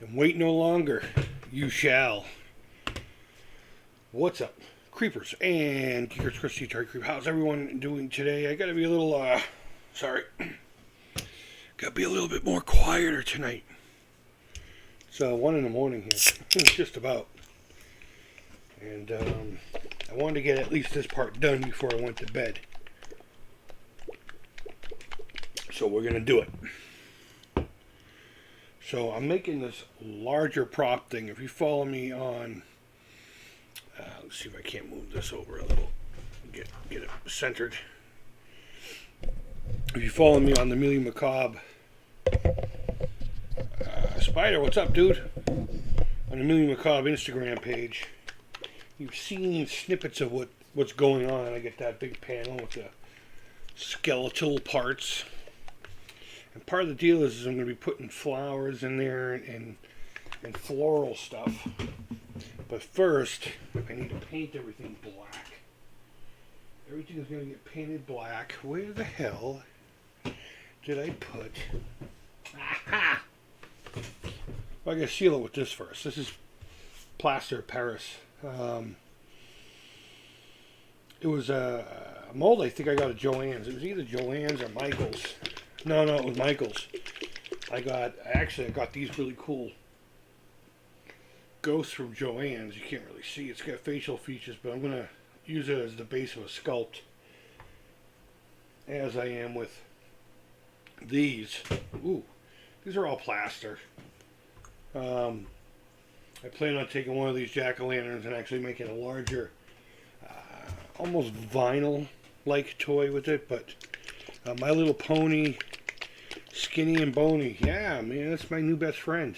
And wait no longer. You shall. What's up, creepers and geekers? Christy, Atari Creep. How's everyone doing today? I gotta be a little, sorry. Gotta be a little bit more quieter tonight. It's 1 in the morning here. Just about. And, I wanted to get at least this part done before I went to bed. So we're gonna do it. So I'm making this larger prop thing. If you follow me on, let's see if I can't move this over a little, get it centered. If you follow me on the Millie Macabre, Spider, what's up, dude? On the Millie Macabre Instagram page, you've seen snippets of what's going on. I get that big panel with the skeletal parts. And part of the deal is I'm going to be putting flowers in there and floral stuff. But first, I need to paint everything black. Everything is going to get painted black. Where the hell did I put... Aha! Well, I got to seal it with this first. This is plaster of Paris. It was a mold I think I got at Joann's. It was either Joann's or Michael's. No, it was Michael's. I got these really cool ghosts from Joann's. You can't really see. It's got facial features, but I'm going to use it as the base of a sculpt. As I am with these. Ooh, these are all plaster. I plan on taking one of these jack-o'-lanterns and actually making a larger, almost vinyl-like toy with it, but My Little Pony, Skinny and Bony. Yeah, man, that's my new best friend.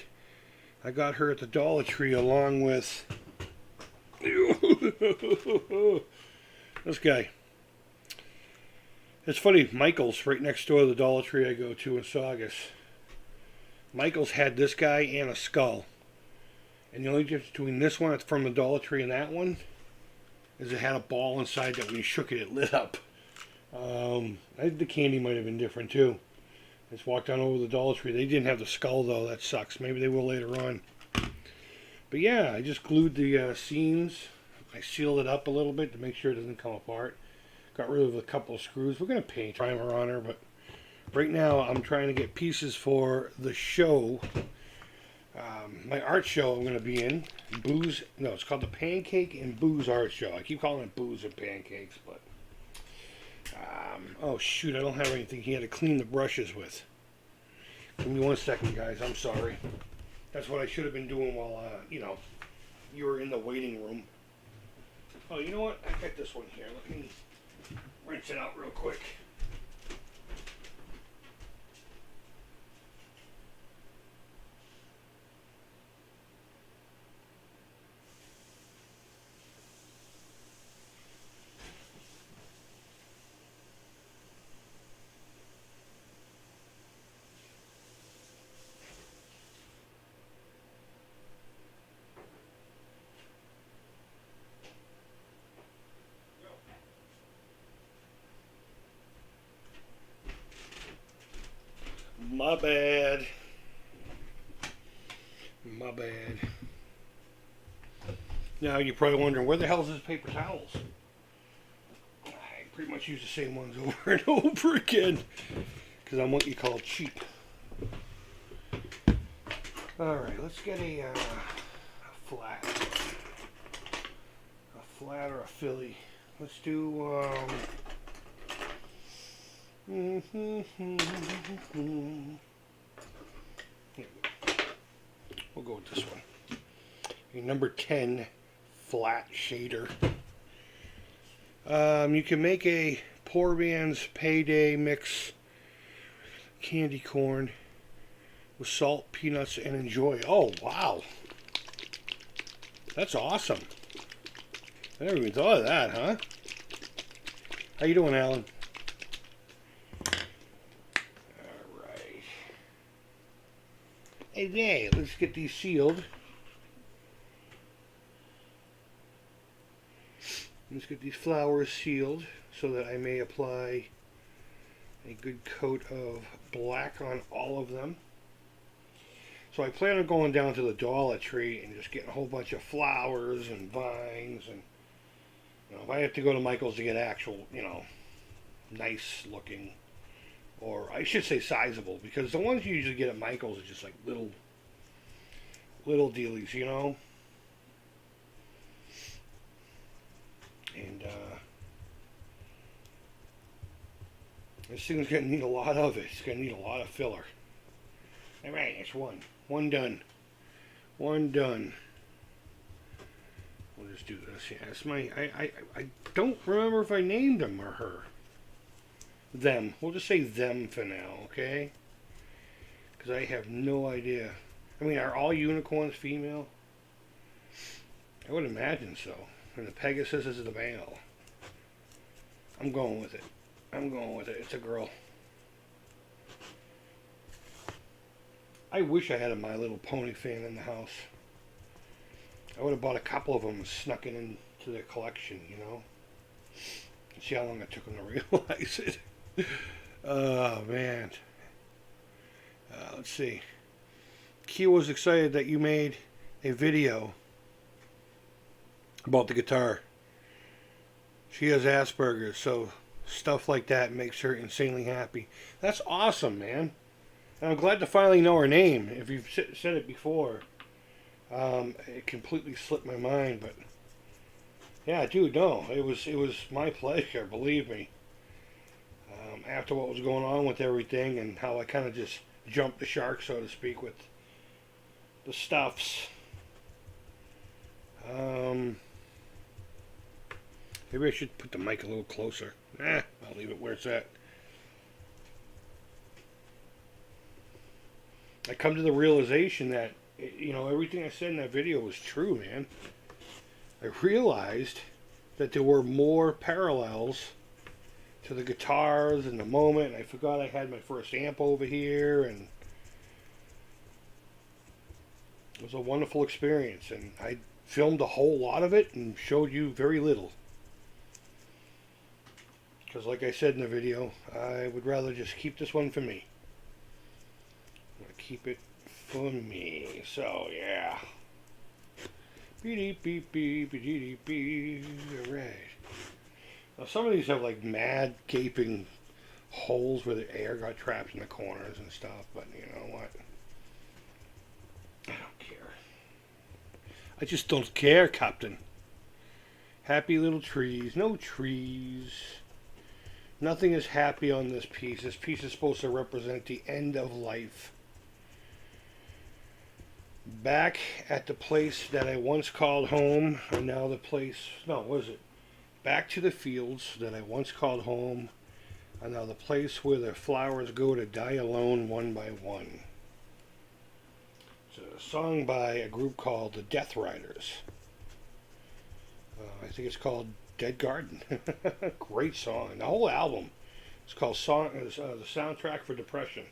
I got her at the Dollar Tree along with this guy. It's funny, Michael's right next door to the Dollar Tree I go to in Saugus. Michael's had this guy and a skull. And the only difference between this one from the Dollar Tree and that one is it had a ball inside that when you shook it, it lit up. I think the candy might have been different too. I just walked on over the Dollar Tree. They didn't have the skull though. That sucks. Maybe they will later on. But yeah, I just glued the seams. I sealed it up a little bit to make sure it doesn't come apart. Got rid of a couple of screws. We're going to paint primer on her, but right now I'm trying to get pieces for the show. My art show I'm going to be in. It's called the Pancake and Booze Art Show. I keep calling it booze and pancakes, but... oh shoot, I don't have anything here to clean the brushes with. Give me 1 second, guys. I'm sorry. That's what I should have been doing while, you were in the waiting room. Oh, you know what? I got this one here. Let me rinse it out real quick. My bad. My bad. Now you're probably wondering, where the hell is this paper towels? I pretty much use the same ones over and over again. Because I'm what you call cheap. Alright, let's get a flat. A flat or a Philly. Let's do... Here we go. We'll go with this one. A number 10 flat shader. You can make a Poor Man's Payday mix candy corn with salt, peanuts, and enjoy. Oh, wow. That's awesome. I never even thought of that, huh? How you doing, Alan? Okay, let's get these sealed. Let's get these flowers sealed so that I may apply a good coat of black on all of them. So I plan on going down to the Dollar Tree and just getting a whole bunch of flowers and vines. And if I have to go to Michael's to get actual, nice looking, or I should say sizable, because the ones you usually get at Michael's are just like little dealies, And this thing's gonna need a lot of it. It's gonna need a lot of filler. All right, it's one. One done. One done. We'll just do this. Yeah, it's my. I don't remember if I named him or her. Them. We'll just say them for now, okay? Because I have no idea. I mean, are all unicorns female? I would imagine so. And the Pegasus is the male. I'm going with it. I'm going with it. It's a girl. I wish I had a My Little Pony fan in the house. I would have bought a couple of them and snuck it into their collection, See how long it took them to realize it. Oh, man. Let's see. Kia was excited that you made a video about the guitar. She has Asperger's, so stuff like that makes her insanely happy. That's awesome, man. And I'm glad to finally know her name. If you've said it before, it completely slipped my mind. But yeah, dude, no, it was my pleasure. Believe me. After what was going on with everything and how I kind of just jumped the shark, so to speak, with the stuffs. Maybe I should put the mic a little closer. I'll leave it where it's at. I come to the realization that, everything I said in that video was true, man. I realized that there were more parallels to the guitars and the moment. And I forgot I had my first amp over here, and it was a wonderful experience. And I filmed a whole lot of it and showed you very little. Because like I said in the video, I would rather just keep this one for me. I'm going to keep it for me. So, yeah. Beep, beep, beep, beep, beep. Alright. Now, some of these have like mad gaping holes where the air got trapped in the corners and stuff. But you know what? I don't care. I just don't care, Captain. Happy little trees. No trees. Nothing is happy on this piece. This piece is supposed to represent the end of life. Back at the place that I once called home, and now the place, no, what is it? Back to the fields that I once called home, and now the place where the flowers go to die alone one by one. It's a song by a group called the Death Riders. I think it's called Dead Garden. Great song. The whole album is called the Soundtrack for Depression.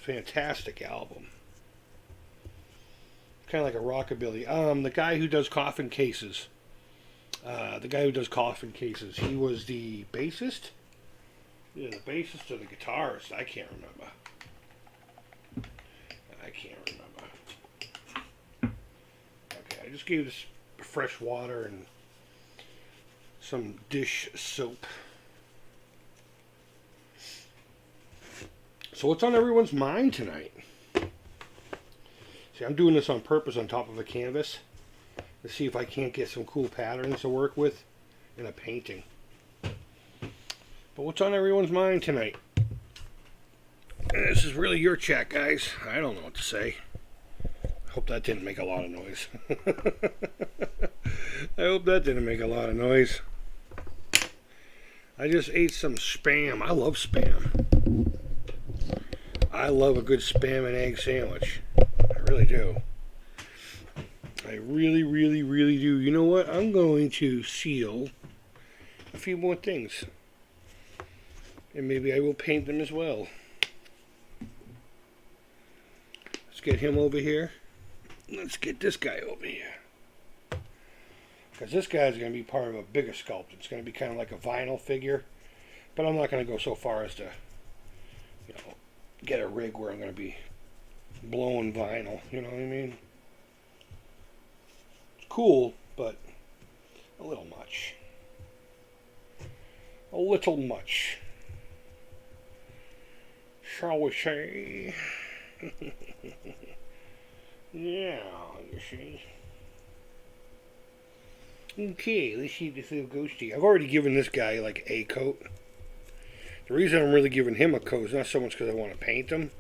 Fantastic album. Kind of like a rockabilly. The guy who does Coffin Cases. He was the bassist. Yeah, the bassist or the guitarist. I can't remember. Okay, I just gave this fresh water and some dish soap. So what's on everyone's mind tonight? See, I'm doing this on purpose on top of a canvas to see if I can't get some cool patterns to work with in a painting. But what's on everyone's mind tonight? This is really your chat, guys. I don't know what to say. I hope that didn't make a lot of noise. I just ate some Spam. I love Spam. I love a good Spam and egg sandwich. I really do. I really, really, really do. You know what? I'm going to seal a few more things. And maybe I will paint them as well. Let's get him over here. Let's get this guy over here. Because this guy's going to be part of a bigger sculpt. It's going to be kind of like a vinyl figure. But I'm not going to go so far as to, get a rig where I'm going to be blowing vinyl. You know what I mean? It's cool, but a little much. A little much. Shall we say? Yeah, you see. Okay, let's see this little ghosty. I've already given this guy like a coat. The reason I'm really giving him a coat is not so much because I want to paint him,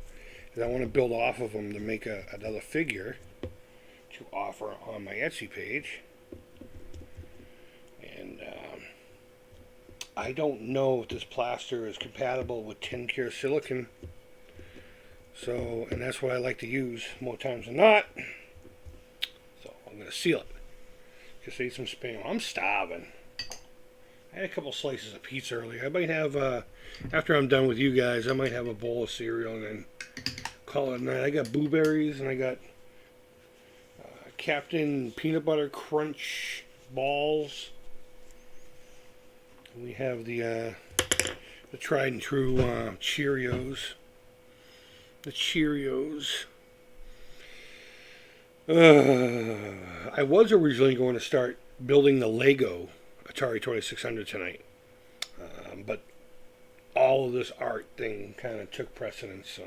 is I want to build off of him to make another figure to offer on my Etsy page. And I don't know if this plaster is compatible with tin cure silicone. So, and that's what I like to use more times than not. So I'm going to seal it. Just eat some Spam. I'm starving. I had a couple slices of pizza earlier. I might have, after I'm done with you guys, I might have a bowl of cereal and then call it a night. I got blueberries and I got Captain Peanut Butter Crunch balls. We have the tried and true Cheerios. The Cheerios. I was originally going to start building the Lego Atari 2600 tonight. But all of this art thing kind of took precedence, so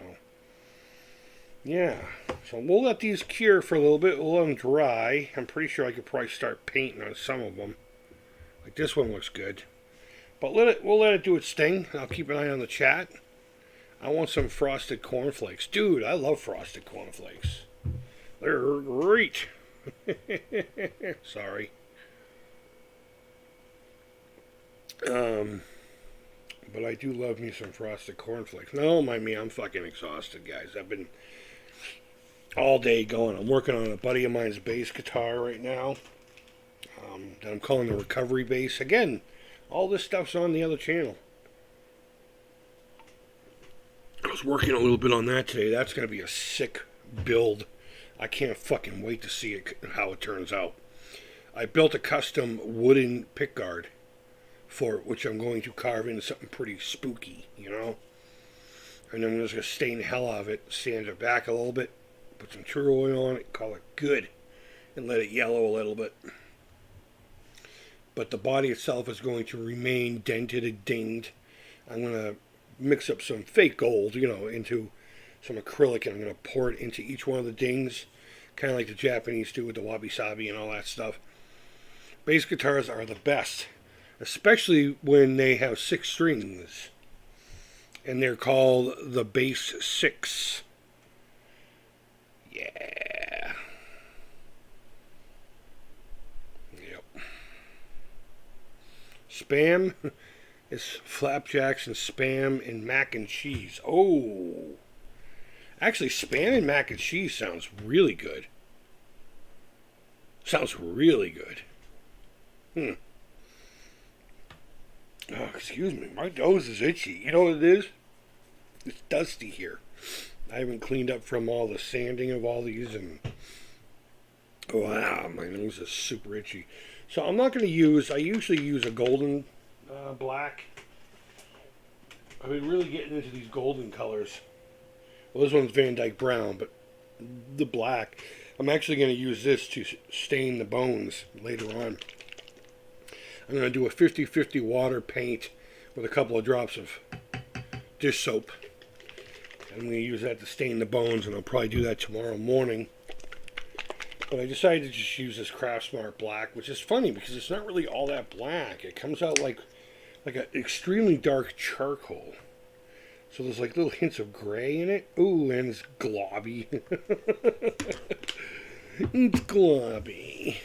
yeah. So we'll let these cure for a little bit. We'll let them dry. I'm pretty sure I could probably start painting on some of them. Like this one looks good. But we'll let it do its thing. I'll keep an eye on the chat. I want some frosted cornflakes. Dude, I love frosted cornflakes. They're great. Sorry. But I do love me some frosted cornflakes. No, don't mind me, I'm fucking exhausted, guys. I've been all day going. I'm working on a buddy of mine's bass guitar right now. That I'm calling the recovery bass. Again, all this stuff's on the other channel. I was working a little bit on that today. That's going to be a sick build. I can't fucking wait to see it, how it turns out. I built a custom wooden pickguard for it, which I'm going to carve into something pretty spooky, you know? And then I'm just going to stain the hell out of it, sand it back a little bit, put some true oil on it, call it good, and let it yellow a little bit. But the body itself is going to remain dented and dinged. I'm going to mix up some fake gold, you know, into some acrylic, and I'm going to pour it into each one of the dings, kind of like the Japanese do with the wabi-sabi and all that stuff. Bass guitars are the best, especially when they have 6 strings, and they're called the Bass 6. Yeah. Yep. Spam is flapjacks and Spam and mac and cheese. Oh. Actually, Spam and mac and cheese sounds really good. Sounds really good. Oh, excuse me. My nose is itchy. You know what it is? It's dusty here. I haven't cleaned up from all the sanding of all these, and wow, my nose is super itchy. So I'm not going to use, I usually use a golden black. I've been really getting into these golden colors. Well, this one's Van Dyke Brown, but the black, I'm actually going to use this to stain the bones later on. I'm going to do a 50-50 water paint with a couple of drops of dish soap. I'm going to use that to stain the bones, and I'll probably do that tomorrow morning. But I decided to just use this Craftsmart black, which is funny because it's not really all that black. It comes out like an extremely dark charcoal. So there's like little hints of gray in it. Ooh, and it's globby. It's globby.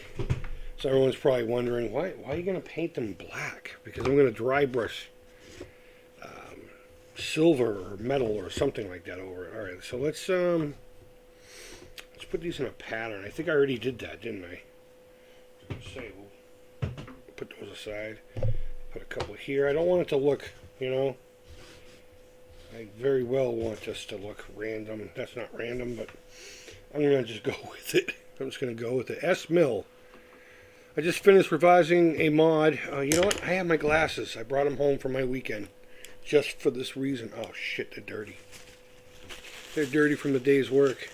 So everyone's probably wondering, why are you going to paint them black? Because I'm going to dry brush silver or metal or something like that over it. Alright, so let's put these in a pattern. I think I already did that, didn't I? We'll put those aside. Put a couple here. I don't want it to look, you know, I very well want this to look random. That's not random, but I'm going to just go with it. I'm just going to go with it. S-Mill. I just finished revising a mod. You know what? I have my glasses. I brought them home for my weekend. Just for this reason. Oh, shit, they're dirty. They're dirty from the day's work.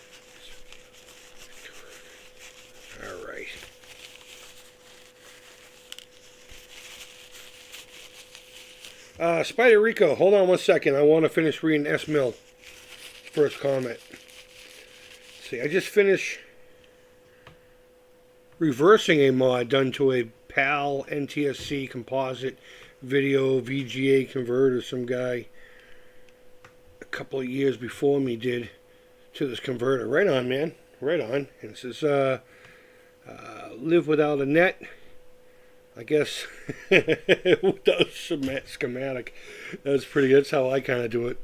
All right. Spider Rico, hold on one second. I want to finish reading S. Mill. First comment. See, I just finished reversing a mod done to a PAL NTSC composite video VGA converter some guy a couple of years before me did to this converter. Right on, man. Right on. And it says, live without a net. I guess without schematic. That's pretty good. That's how I kind of do it.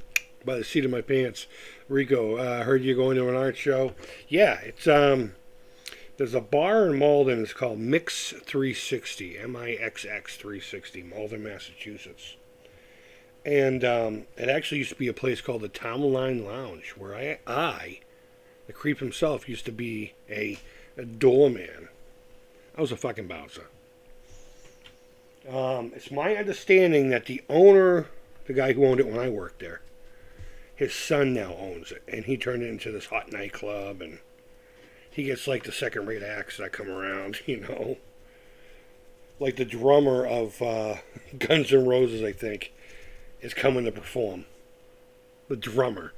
By the seat of my pants. Rico, heard you going to an art show. Yeah, it's there's a bar in Malden. It's called Mix 360, MIXX 360, Malden, Massachusetts. And it actually used to be a place called the Townline Lounge, where I, the creep himself, used to be a doorman. I was a fucking bouncer. It's my understanding that the owner, the guy who owned it when I worked there, his son now owns it, and he turned it into this hot nightclub, and he gets like the second-rate acts that come around, you know. Like the drummer of Guns N' Roses, I think, is coming to perform. The drummer.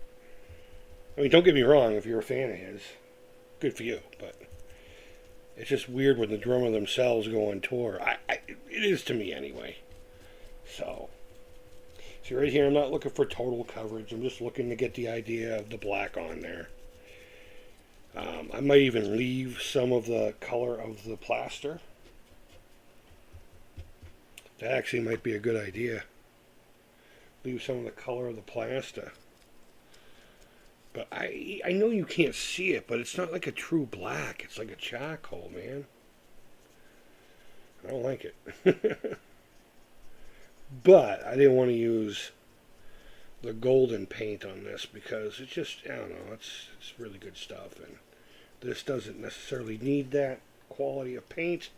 I mean, don't get me wrong, if you're a fan of his, good for you, but it's just weird when the drummer themselves go on tour. It is to me anyway. So, see right here, I'm not looking for total coverage. I'm just looking to get the idea of the black on there. I might even leave some of the color of the plaster. That actually might be a good idea. Leave some of the color of the plaster. But I know you can't see it, but it's not like a true black. It's like a charcoal, man. I don't like it. But I didn't want to use the golden paint on this because it's just, I don't know, it's really good stuff. And this doesn't necessarily need that quality of paint,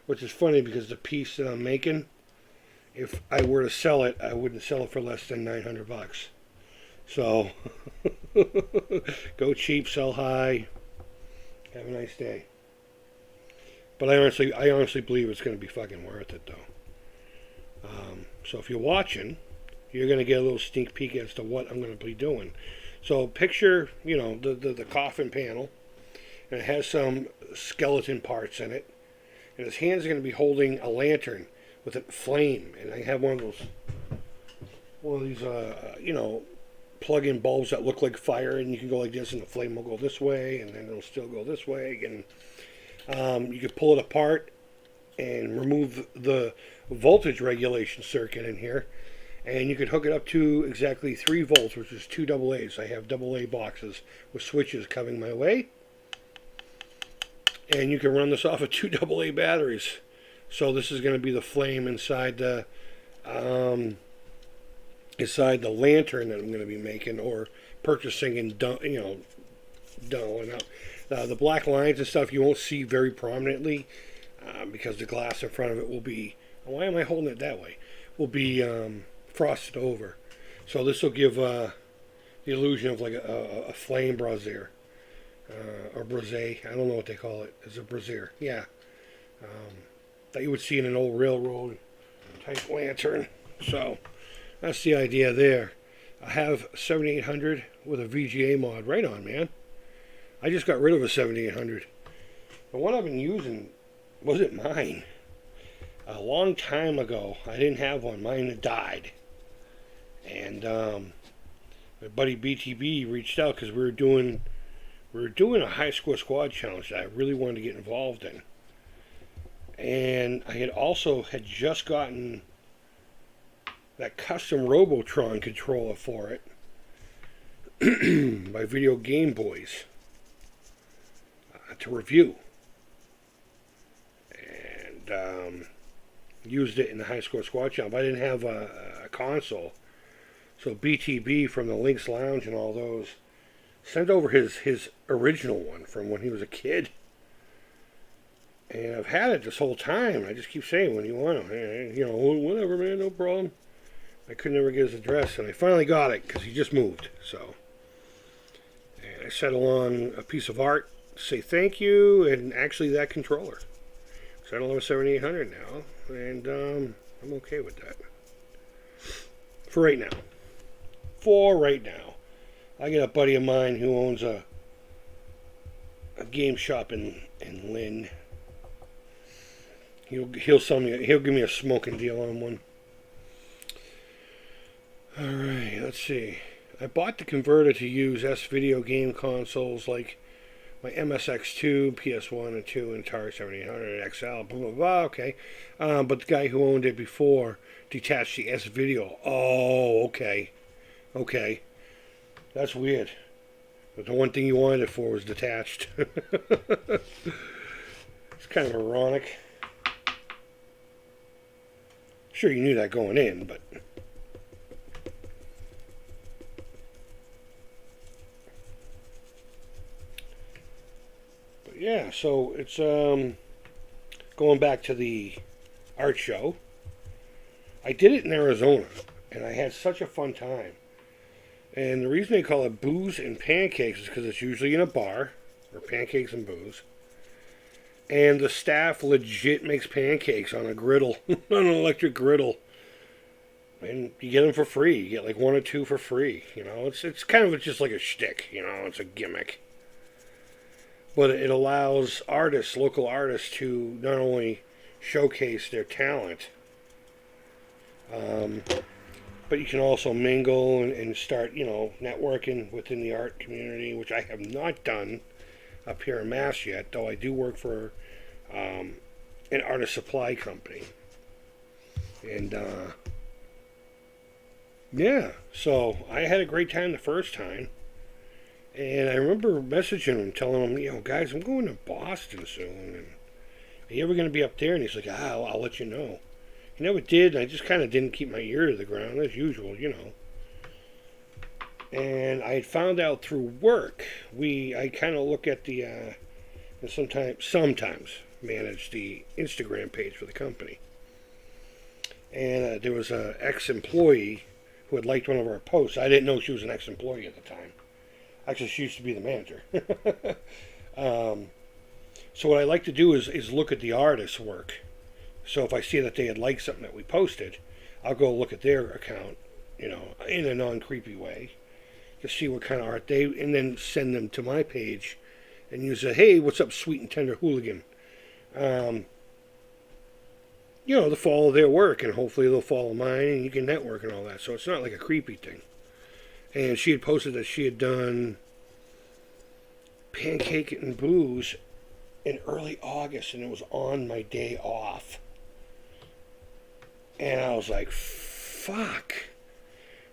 which is funny because the piece that I'm making, if I were to sell it, I wouldn't sell it for less than $900. So, go cheap, sell high. Have a nice day. But I honestly believe it's going to be fucking worth it, though. So if you're watching, you're going to get a little sneak peek as to what I'm going to be doing. So picture, you know, the coffin panel, and it has some skeleton parts in it, and his hands are going to be holding a lantern with a flame, and I have one of these, you know, plug-in bulbs that look like fire, and you can go like this, and the flame will go this way, and then it'll still go this way, and you can pull it apart and remove the voltage regulation circuit in here, and you could hook it up to exactly 3 volts, which is 2 AA's. I have AA boxes with switches coming my way, and you can run this off of 2 AA batteries. So this is going to be the flame inside the lantern that I'm going to be making or purchasing and doling up. The black lines and stuff you won't see very prominently because the glass in front of it will be, why am I holding it that way? Will be frosted over. So this will give the illusion of like a flame brazier or brazier. I don't know what they call it. It's a brazier. Yeah. That you would see in an old railroad type lantern. So that's the idea there. I have 7800 with a VGA mod. Right on, man. I just got rid of a 7800. The one I've been using wasn't mine. A long time ago, I didn't have one. Mine had died. And my buddy BTB reached out because we were doing a high score squad challenge that I really wanted to get involved in. And I had just gotten that custom Robotron controller for it by Video Game Boys to review, and used it in the high score squad challenge. But I didn't have a console, so BTB from the Lynx Lounge and all those sent over his original one from when he was a kid. And I've had it this whole time. I just keep saying, when you want it, you know, whatever, man, no problem. I could never get his address, and I finally got it because he just moved. So I settle on a piece of art, say thank you, and actually that controller. So I don't have a 7800 now, and I'm okay with that. For right now. For right now. I got a buddy of mine who owns a game shop in Lynn. He'll sell me. He'll give me a smoking deal on one. All right, let's see. I bought the converter to use S video game consoles like my MSX2, PS1 and 2, and Atari 7800 XL, blah blah blah. Okay, but the guy who owned it before detached the S video. Oh, okay, that's weird. But the one thing you wanted it for was detached. It's kind of ironic. Sure, you knew that going in, but. Yeah, so it's going back to the art show. I did it in Arizona, and I had such a fun time. And the reason they call it booze and pancakes is because it's usually in a bar, or pancakes and booze. And the staff legit makes pancakes on a griddle, on an electric griddle. And you get them for free. You get like one or two for free. You know, it's kind of just like a shtick. You know, it's a gimmick. But it allows artists, local artists, to not only showcase their talent, but you can also mingle and start, networking within the art community, which I have not done up here in Mass yet, though I do work for an artist supply company. And, yeah, so I had a great time the first time. And I remember messaging him, telling him, guys, I'm going to Boston soon. And are you ever going to be up there? And he's like, I'll let you know. He never did. And I just kind of didn't keep my ear to the ground, as usual, And I had found out through work. I kind of look at the, and sometimes manage the Instagram page for the company. And there was an ex-employee who had liked one of our posts. I didn't know she was an ex-employee at the time. Actually, she used to be the manager. So what I like to do is look at the artist's work. So if I see that they had liked something that we posted, I'll go look at their account, in a non-creepy way, to see what kind of art and then send them to my page, and you say, hey, what's up, sweet and tender hooligan? To follow their work, and hopefully they'll follow mine, and you can network and all that. So it's not like a creepy thing. And she had posted that she had done Pancake and Booze in early August, and it was on my day off. And I was like, fuck.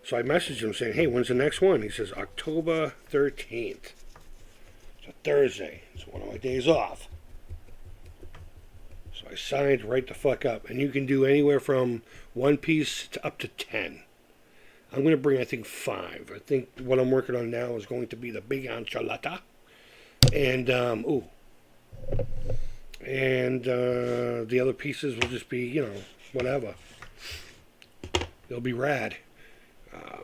So I messaged him saying, hey, when's the next one? He says, October 13th. It's a Thursday. It's one of my days off. So I signed right the fuck up. And you can do anywhere from one piece to up to 10. I'm going to bring, I think, 5. I think what I'm working on now is going to be the big enchilada. And, the other pieces will just be, whatever. They'll be rad.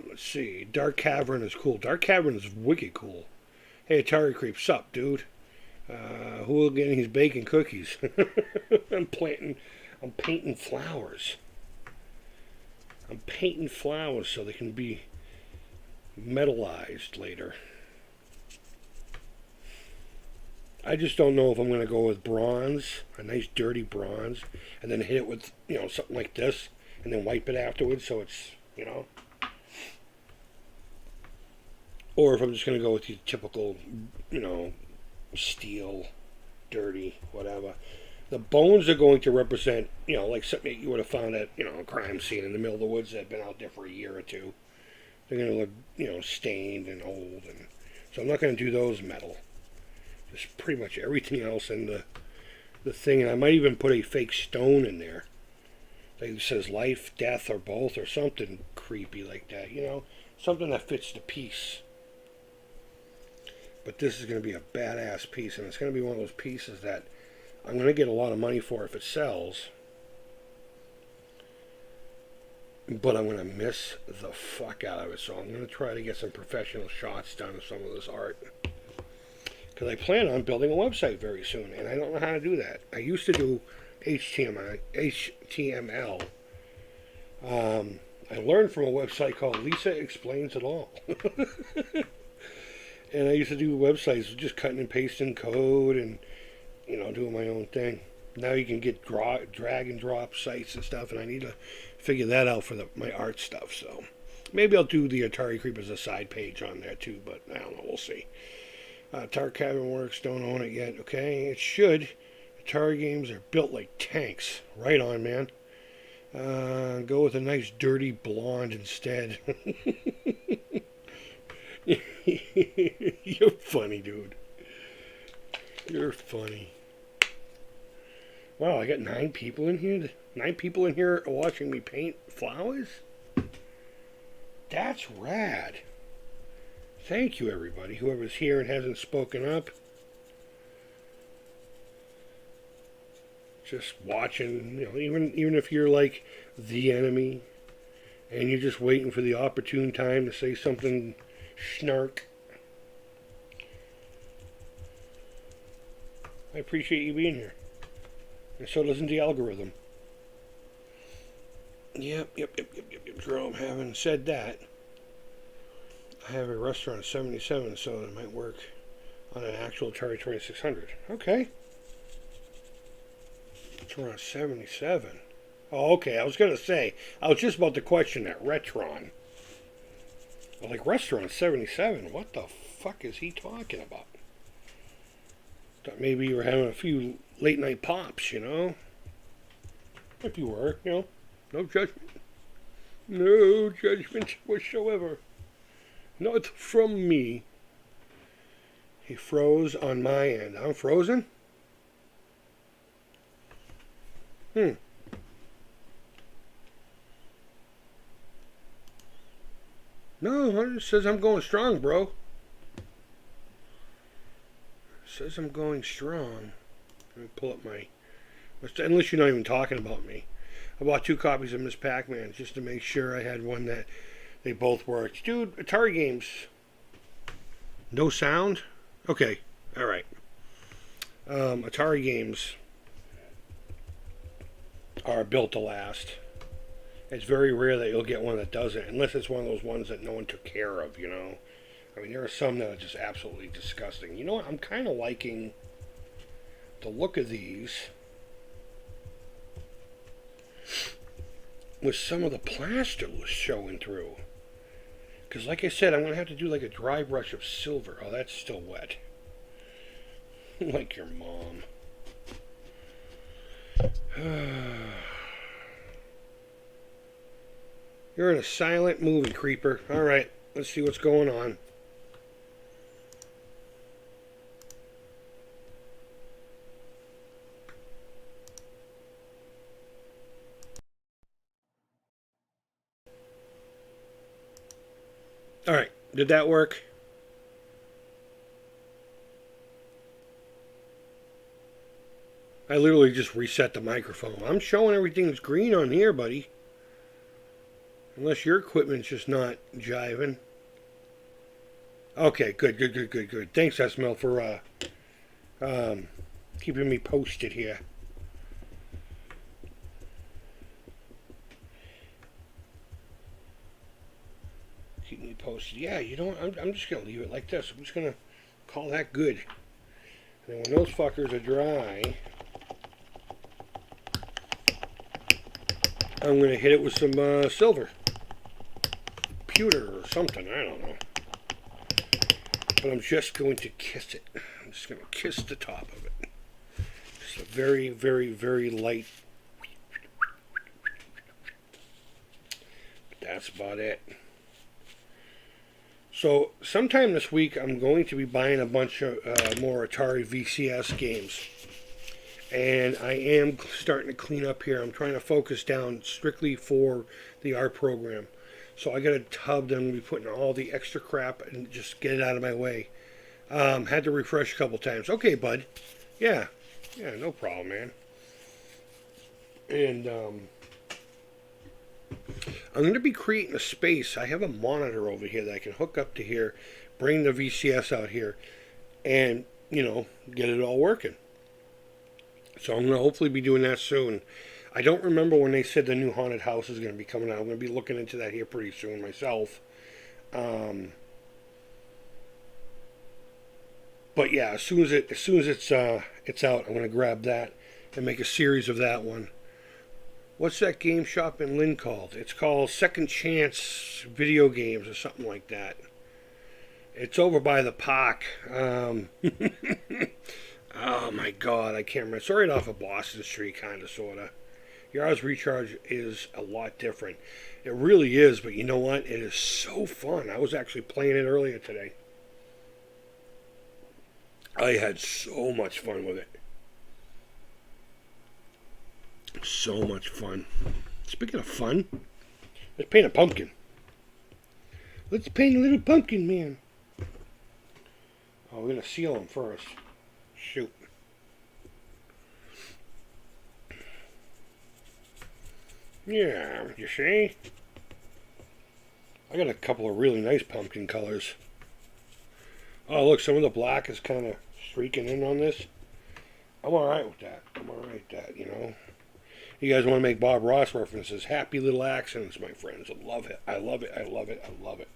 Let's see. Dark Cavern is cool. Dark Cavern is wicked cool. Hey, Atari Creep, sup, dude? Hooligan, he's baking cookies. I'm painting flowers. I'm painting flowers so they can be metallized later. I just don't know if I'm going to go with bronze, a nice dirty bronze, and then hit it with, something like this, and then wipe it afterwards so it's, Or if I'm just going to go with the typical, steel, dirty, whatever. The bones are going to represent, like something you would have found at, a crime scene in the middle of the woods that had been out there for a year or two. They're going to look, stained and old. And so I'm not going to do those metal. Just pretty much everything else in the thing. And I might even put a fake stone in there. Like it says life, death, or both, or something creepy like that, Something that fits the piece. But this is going to be a badass piece. And it's going to be one of those pieces that I'm going to get a lot of money for if it sells. But I'm going to miss the fuck out of it. So I'm going to try to get some professional shots done of some of this art. because I plan on building a website very soon, and I don't know how to do that. I used to do HTML. I learned from a website called Lisa Explains It All. And I used to do websites just cutting and pasting code and, doing my own thing. Now you can get drag and drop sites and stuff, and I need to figure that out for my art stuff. So maybe I'll do the Atari Creep as a side page on there too, but I don't know. We'll see. Atari Cabin Works, don't own it yet. Okay, it should. Atari games are built like tanks. Right on, man. Go with a nice dirty blonde instead. You're funny, dude. You're funny. Wow, I got 9 people in here. 9 people in here watching me paint flowers? That's rad. Thank you, everybody. Whoever's here and hasn't spoken up. Just watching, even if you're like the enemy and you're just waiting for the opportune time to say something snark. I appreciate you being here. And so doesn't the algorithm. Yep. Jerome, having said that, I have a restaurant at 77, so it might work on an actual Atari 2600. Okay. It's around 77. Oh, okay. I was going to say, I was just about to question that Retron. I'm like, restaurant 77? What the fuck is he talking about? Thought maybe you were having a few late night pops, If you were, no judgment. No judgment whatsoever. Not from me. He froze on my end. I'm frozen? No, it says I'm going strong, bro. It says I'm going strong. Let me pull up my... Unless you're not even talking about me. I bought 2 copies of Miss Pac-Man just to make sure I had one that they both worked. Dude, Atari games. No sound? Okay, alright. Atari games are built to last. It's very rare that you'll get one that doesn't, unless it's one of those ones that no one took care of, I mean, there are some that are just absolutely disgusting. You know what? I'm kind of liking the look of these with some of the plaster showing through. Because like I said, I'm going to have to do like a dry brush of silver. Oh, that's still wet. Like your mom. You're in a silent movie, Creeper. Alright, let's see what's going on. Alright, did that work? I literally just reset the microphone. I'm showing everything's green on here, buddy. Unless your equipment's just not jiving. Okay, good. Thanks, Esmel, for keeping me posted here. Keep me posted. Yeah, I'm just going to leave it like this. I'm just going to call that good. And then when those fuckers are dry, I'm going to hit it with some silver. Pewter or something, I don't know. But I'm just going to kiss it. I'm just going to kiss the top of it. Just a very, very, very light. But that's about it. So, sometime this week, I'm going to be buying a bunch of more Atari VCS games. And I am starting to clean up here. I'm trying to focus down strictly for the art program. So I got a tub that I'm going to be putting all the extra crap and just get it out of my way. Had to refresh a couple times. Okay, bud. Yeah, no problem, man. And I'm going to be creating a space. I have a monitor over here that I can hook up to here, bring the VCS out here, and get it all working. So I'm going to hopefully be doing that soon. I don't remember when they said the new haunted house is going to be coming out. I'm going to be looking into that here pretty soon myself. But yeah, as soon as it's out, I'm going to grab that and make a series of that one. What's that game shop in Lynn called? It's called Second Chance Video Games or something like that. It's over by the park. Oh my God, I can't remember. It's right off of Boston Street, kind of, sort of. Yards Recharge is a lot different. It really is, but you know what? It is so fun. I was actually playing it earlier today. I had so much fun with it. So much fun. Speaking of fun, let's paint a pumpkin. Let's paint a little pumpkin man. Oh, we're going to seal him first. Shoot. Yeah, you see? I got a couple of really nice pumpkin colors. Oh, look, some of the black is kind of streaking in on this. I'm alright with that. You guys want to make Bob Ross references. Happy little accents, my friends. I love it. I love it. I love it. I love it.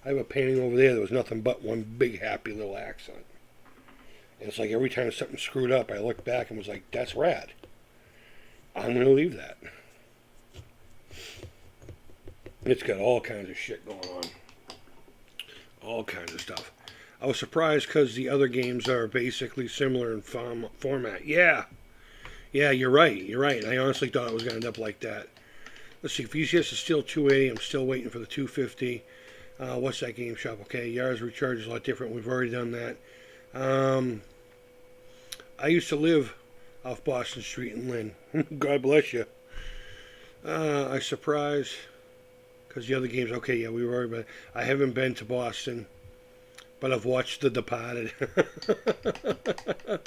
I have a painting over there that was nothing but one big happy little accent. And it's like every time something screwed up, I looked back and was like, that's rad. I'm going to leave that. It's got all kinds of shit going on. All kinds of stuff. I was surprised because the other games are basically similar in format. Yeah, you're right. I honestly thought it was going to end up like that. Let's see. VCS is still 280. I'm still waiting for the 250. What's that game shop? Okay, Yards Recharge is a lot different. We've already done that. I used to live off Boston Street in Lynn. God bless you. I surprised because the other games. Okay, yeah, we were already. But I haven't been to Boston. But I've watched The Departed. The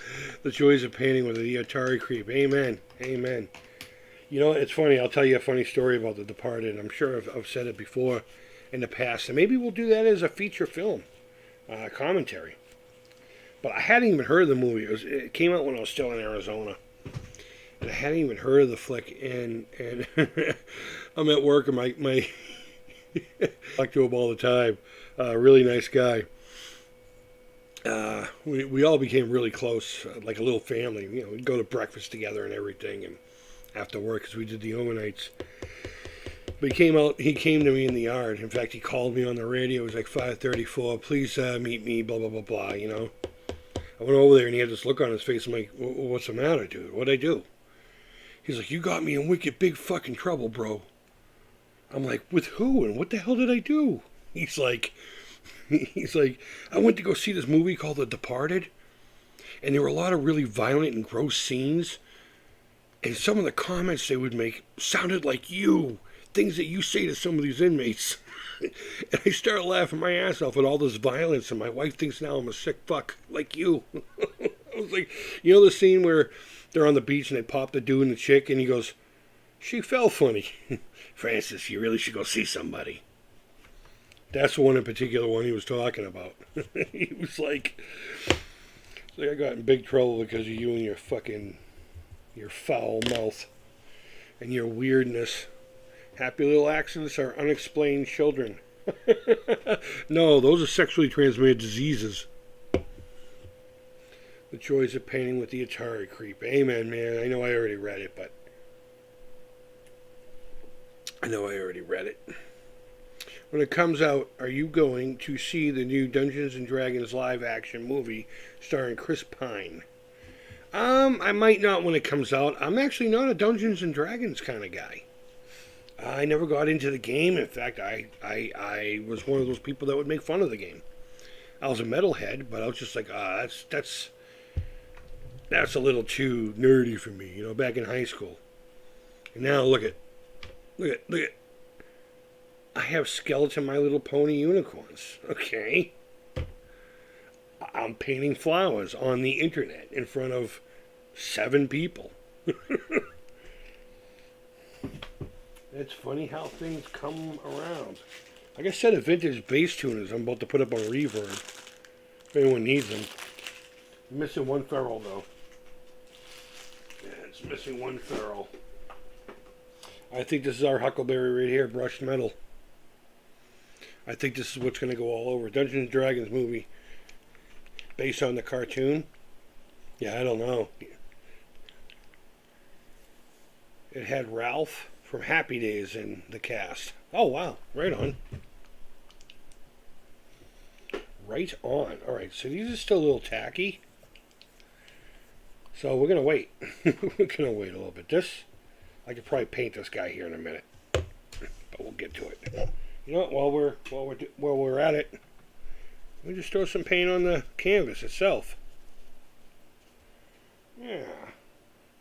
joys of painting with the Atari Creep. Amen. Amen. You know, it's funny. I'll tell you a funny story about The Departed. I'm sure I've said it before in the past. And maybe we'll do that as a feature film commentary. But I hadn't even heard of the movie. It came out when I was still in Arizona. And I hadn't even heard of the flick. And I'm at work and my I talk to him all the time. Really nice guy. We all became really close, like a little family. We'd go to breakfast together and everything, and after work, because we did the overnights. But he came to me in the yard. In fact, he called me on the radio. It was like 5:34. Please meet me, blah, blah, blah, blah, I went over there, and he had this look on his face. I'm like, what's the matter, dude? What'd I do? He's like, you got me in wicked big fucking trouble, bro. I'm like, with who, and what the hell did I do? He's like, I went to go see this movie called The Departed, and there were a lot of really violent and gross scenes, and some of the comments they would make sounded like you, things that you say to some of these inmates. And I started laughing my ass off at all this violence, and my wife thinks now I'm a sick fuck, like you. I was like, the scene where they're on the beach and they pop the dude and the chick, and he goes, she fell funny. Francis, you really should go see somebody. That's the one in particular one he was talking about. He was like, I got in big trouble because of you and your foul mouth and your weirdness. Happy little accidents are unexplained children. No, those are sexually transmitted diseases. The joys of painting with the Atari Creep. Amen, man. I know I already read it, but When it comes out, are you going to see the new Dungeons & Dragons live-action movie starring Chris Pine? I might not when it comes out. I'm actually not a Dungeons & Dragons kind of guy. I never got into the game. In fact, I was one of those people that would make fun of the game. I was a metalhead, but I was just like, that's a little too nerdy for me, back in high school. And now look at. I have skeleton My Little Pony unicorns. Okay. I'm painting flowers on the internet in front of 7 people. It's funny how things come around. Like I said, a vintage bass tuners I'm about to put up on Reverb. If anyone needs them. Missing one ferrule though. Yeah, it's missing one ferrule. I think this is our Huckleberry right here, brushed metal. I think this is what's going to go all over. Dungeons and Dragons movie. Based on the cartoon. Yeah, I don't know. It had Ralph from Happy Days in the cast. Oh, wow. Right on. Right on. Alright, so these are still a little tacky. So we're going to wait. We're going to wait a little bit. This, I could probably paint this guy here in a minute. But we'll get to it. You know what, while we're at it, we just throw some paint on the canvas itself. Yeah.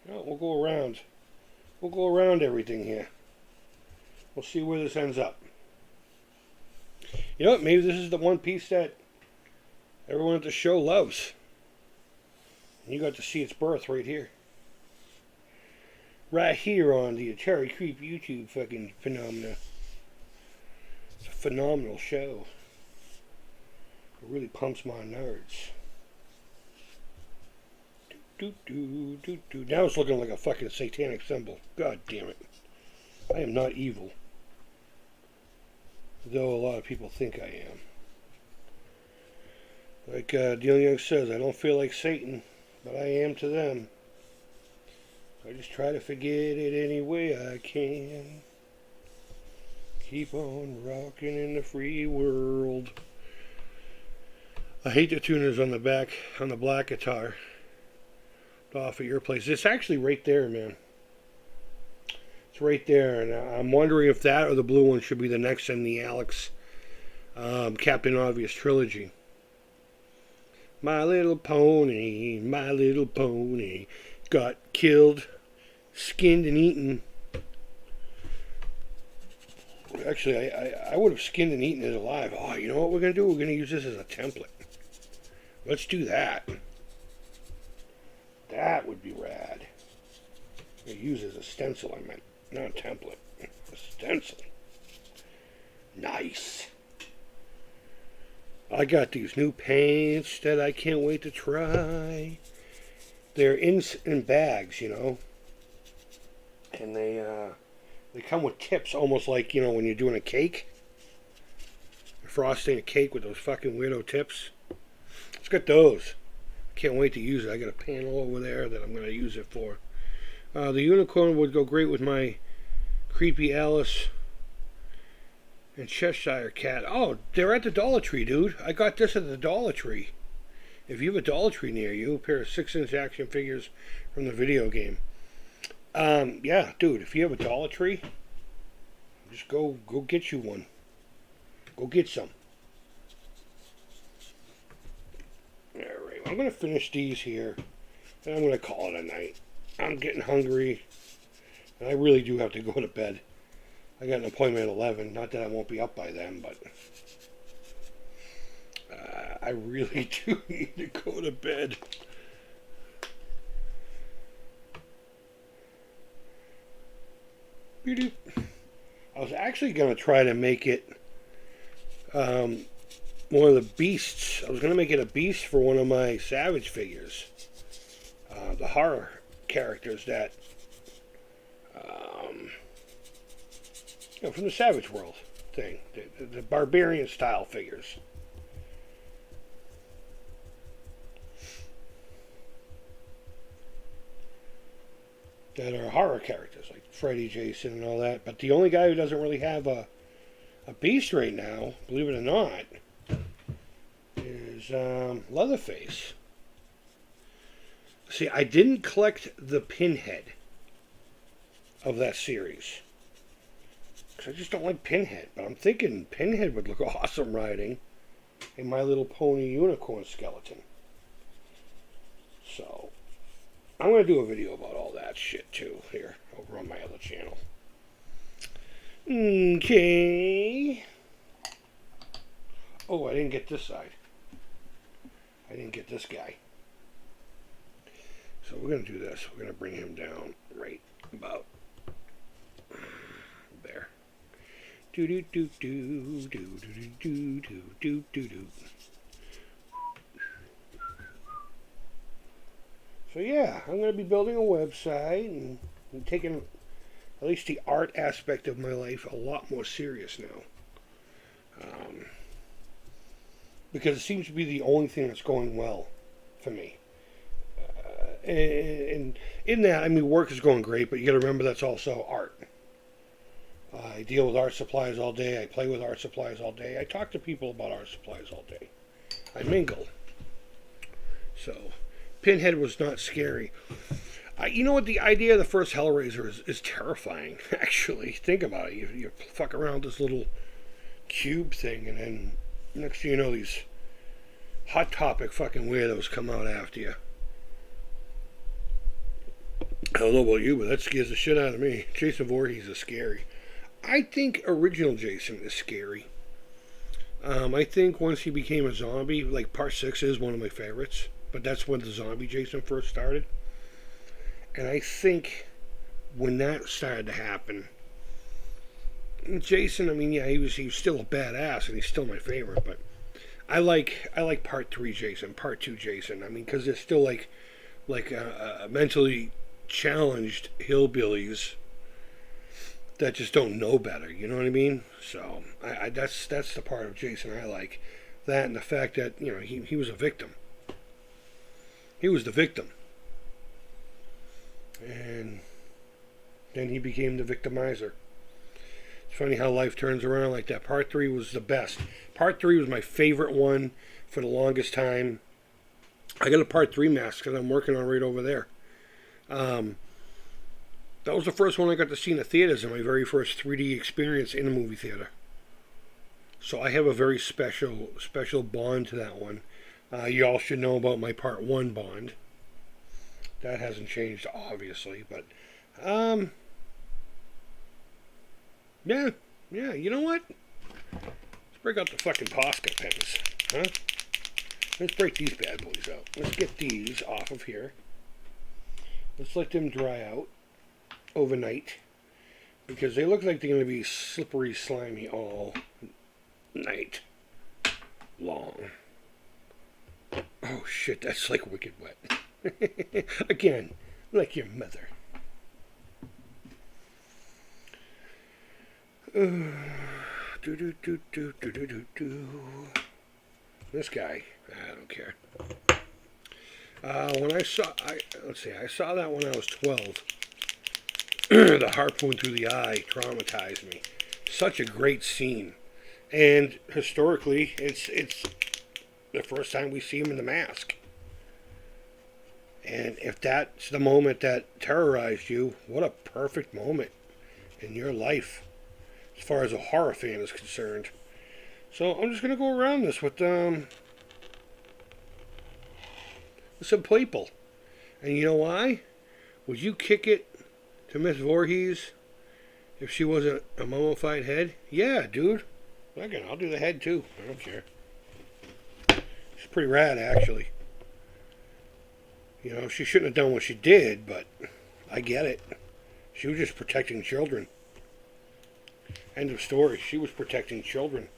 You know, we'll go around. We'll go around everything here. We'll see where this ends up. You know what, maybe this is the one piece that everyone at the show loves. You got to see its birth right here. Right here on the Atari Creep YouTube fucking phenomena. It's a phenomenal show. It really pumps my nerds. Now it's looking like a fucking satanic symbol. God damn it. I am not evil. Though a lot of people think I am. Like Neil Young says, I don't feel like Satan, but I am to them. So I just try to forget it any way I can. Keep on rocking in the free world. I hate the tuners on the back, on the black guitar. Off at your place. It's actually right there, man. It's right there, and I'm wondering if that or the blue one should be the next in the Alex Captain Obvious trilogy. My little pony got killed, skinned and eaten. Actually, I would have skinned and eaten it alive. Oh, you know what we're going to do? We're going to use this as a template. Let's do that. That would be rad. It uses a stencil, I meant. Not a template. A stencil. Nice. I got these new paints that I can't wait to try. They're in bags, you know. And they come with tips, almost like, you know, when you're doing a cake. Frosting a cake with those fucking weirdo tips. It's got those. Can't wait to use it. I got a panel over there that I'm going to use it for. The unicorn would go great with my creepy Alice and Cheshire cat. Oh, they're at the Dollar Tree, dude. I got this at the Dollar Tree. If you have a Dollar Tree near you, a pair of 6-inch action figures from the video game. Yeah, dude, if you have a Dollar Tree, just go get you one. Go get some. Alright, I'm going to finish these here, and I'm going to call it a night. I'm getting hungry, and I really do have to go to bed. I got an appointment at 11, not that I won't be up by then, but I really do need to go to bed. I was actually going to try to make it one of the beasts. I was going to make it a beast for one of my Savage figures. The horror characters that, you know, from the Savage World thing. The barbarian style figures. That are horror characters, like Freddy, Jason, and all that. But the only guy who doesn't really have a beast right now, believe it or not, is Leatherface. See, I didn't collect the Pinhead of that series. Because I just don't like Pinhead. But I'm thinking Pinhead would look awesome riding a My Little Pony unicorn skeleton. So, I'm going to do a video about all that shit too here over on my other channel. Okay. Oh, I didn't get this side. I didn't get this guy. So we're going to do this. We're going to bring him down right about there. Do do do do do do do do do do do. So yeah, I'm going to be building a website and taking at least the art aspect of my life a lot more serious now. Because it seems to be the only thing that's going well for me. And in that, I mean, work is going great, but you got to remember that's also art. I deal with art supplies all day. I play with art supplies all day. I talk to people about art supplies all day. I mingle. So, Pinhead was not scary. You know what? The idea of the first Hellraiser is terrifying, actually. Think about it. You fuck around with this little cube thing, and then next thing you know, these Hot Topic fucking weirdos come out after you. I don't know about you, but that scares the shit out of me. Jason Voorhees is scary. I think original Jason is scary. I think once he became a zombie, like part 6 is one of my favorites, but that's when the zombie Jason first started. And I think when that started to happen, Jason, I mean, yeah, he was still a badass, and he's still my favorite, but I like part 3 Jason, part 2 Jason. I mean, because they're still like mentally challenged hillbillies that just don't know better. You know what I mean? So that's the part of Jason I like. That and the fact that he was a victim. He was the victim, and then he became the victimizer. It's funny how life turns around like that. Part 3 was the best. Part 3 was my favorite one for the longest time. I got a part 3 mask that I'm working on right over there. That was the first one I got to see in the theaters, and my very first 3D experience in a movie theater. So I have a very special bond to that one. You all should know about my part 1 bond. That hasn't changed, obviously, but yeah, you know what? Let's break out the fucking Posca pens, huh? Let's break these bad boys out. Let's get these off of here. Let's let them dry out overnight, because they look like they're going to be slippery, slimy all night long. Oh shit, that's like wicked wet. Again, like your mother. This guy, I don't care. I saw that when I was 12. The harpoon through the eye traumatized me. Such a great scene, and historically, it's the first time we see him in the mask. And if that's the moment that terrorized you, what a perfect moment in your life, as far as a horror fan is concerned. So I'm just gonna go around this with some people, and you know why? Would you kick it to Miss Voorhees if she wasn't a mummified head? Yeah, dude. I'll do the head too. I don't care. She's pretty rad, actually. She shouldn't have done what she did, but I get it. She was just protecting children. End of story. She was protecting children.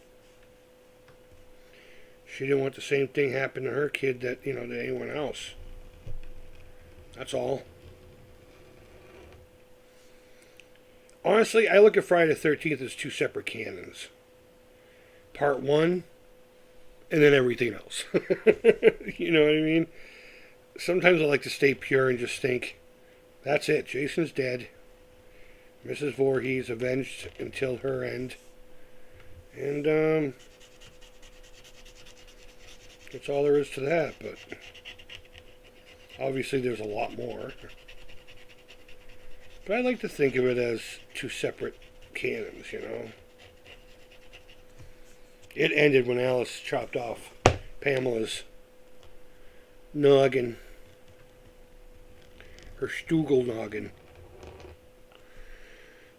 She didn't want the same thing happen to her kid that, to anyone else. That's all. Honestly, I look at Friday the 13th as 2 separate canons. Part 1, and then everything else. You know what I mean? Sometimes I like to stay pure and just think, that's it. Jason's dead. Mrs. Voorhees avenged until her end. And, that's all there is to that, but obviously there's a lot more. But I like to think of it as 2 separate canons, It ended when Alice chopped off Pamela's noggin. Her Stugel noggin.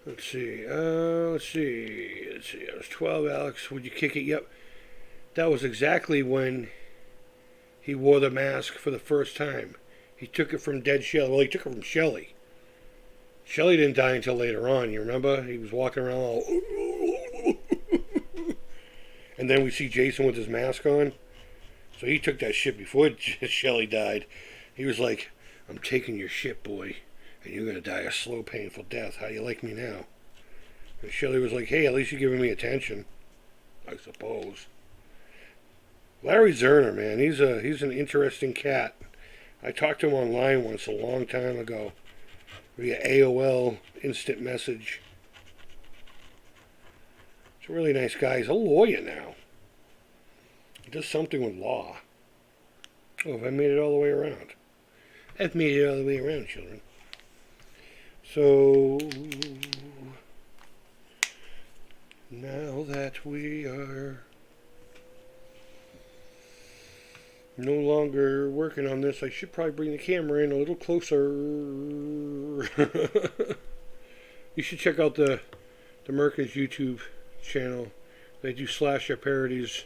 Let's see. I was 12, Alex. Would you kick it? Yep. That was exactly when he wore the mask for the first time. He took it from dead Shelley. Well, he took it from Shelley. Shelley didn't die until later on, you remember? He was walking around all... And then we see Jason with his mask on. So he took that shit before Shelley died. He was like, I'm taking your shit, boy, and you're gonna die a slow, painful death. How do you like me now? And Shelley was like, hey, at least you're giving me attention, I suppose. Larry Zerner, man, he's an interesting cat. I talked to him online once a long time ago via AOL instant message. He's a really nice guy. He's a lawyer now. He does something with law. Oh, have I made it all the way around? I've made it all the way around, children. So, now that we are no longer working on this, I should probably bring the camera in a little closer. You should check out the Merkins YouTube channel. They do slasher parodies,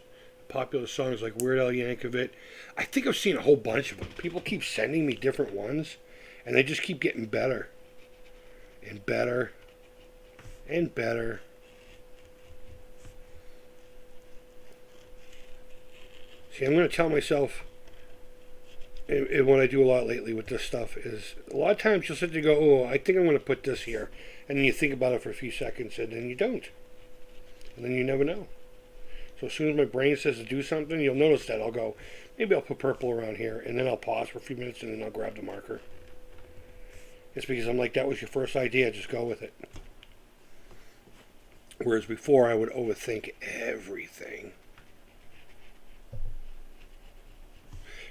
popular songs like Weird Al Yankovic. I think I've seen a whole bunch of them. People keep sending me different ones, and they just keep getting better and better and better. See, I'm going to tell myself, and what I do a lot lately with this stuff is, a lot of times you'll sit there and go, oh, I think I'm going to put this here. And then you think about it for a few seconds, and then you don't. And then you never know. So as soon as my brain says to do something, you'll notice that I'll go, maybe I'll put purple around here, and then I'll pause for a few minutes, and then I'll grab the marker. It's because I'm like, that was your first idea, just go with it. Whereas before, I would overthink everything.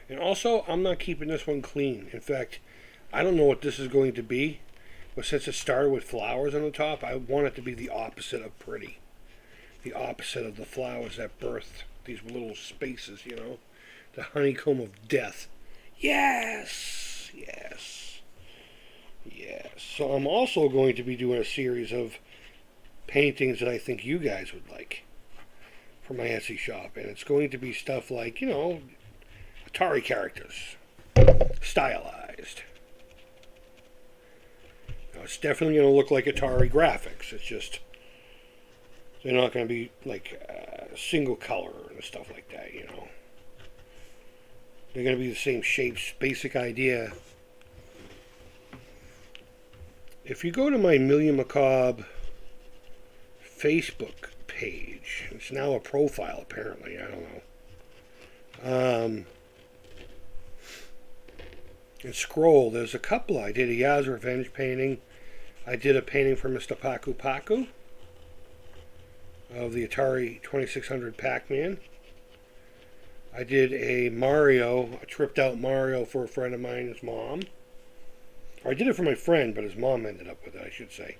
And also, I'm not keeping this one clean. In fact, I don't know what this is going to be. But since it started with flowers on the top, I want it to be the opposite of pretty. The opposite of the flowers that birth these little spaces, you know. The honeycomb of death. Yes! Yes. Yes. So I'm also going to be doing a series of paintings that I think you guys would like for my Etsy shop. And it's going to be stuff like, you know, Atari characters, stylized. Now, it's definitely going to look like Atari graphics. It's just, they're not going to be like single color and stuff like that, you know. They're going to be the same shapes, basic idea. If you go to my Million Macabre Facebook page, it's now a profile apparently, I don't know. And scroll, there's a couple. I did a Yaz Revenge painting. I did a painting for Mr. Paku Paku of the Atari 2600 Pac-Man. I did a Mario, a tripped out Mario for a friend of mine, his mom. Or I did it for my friend, but his mom ended up with it, I should say.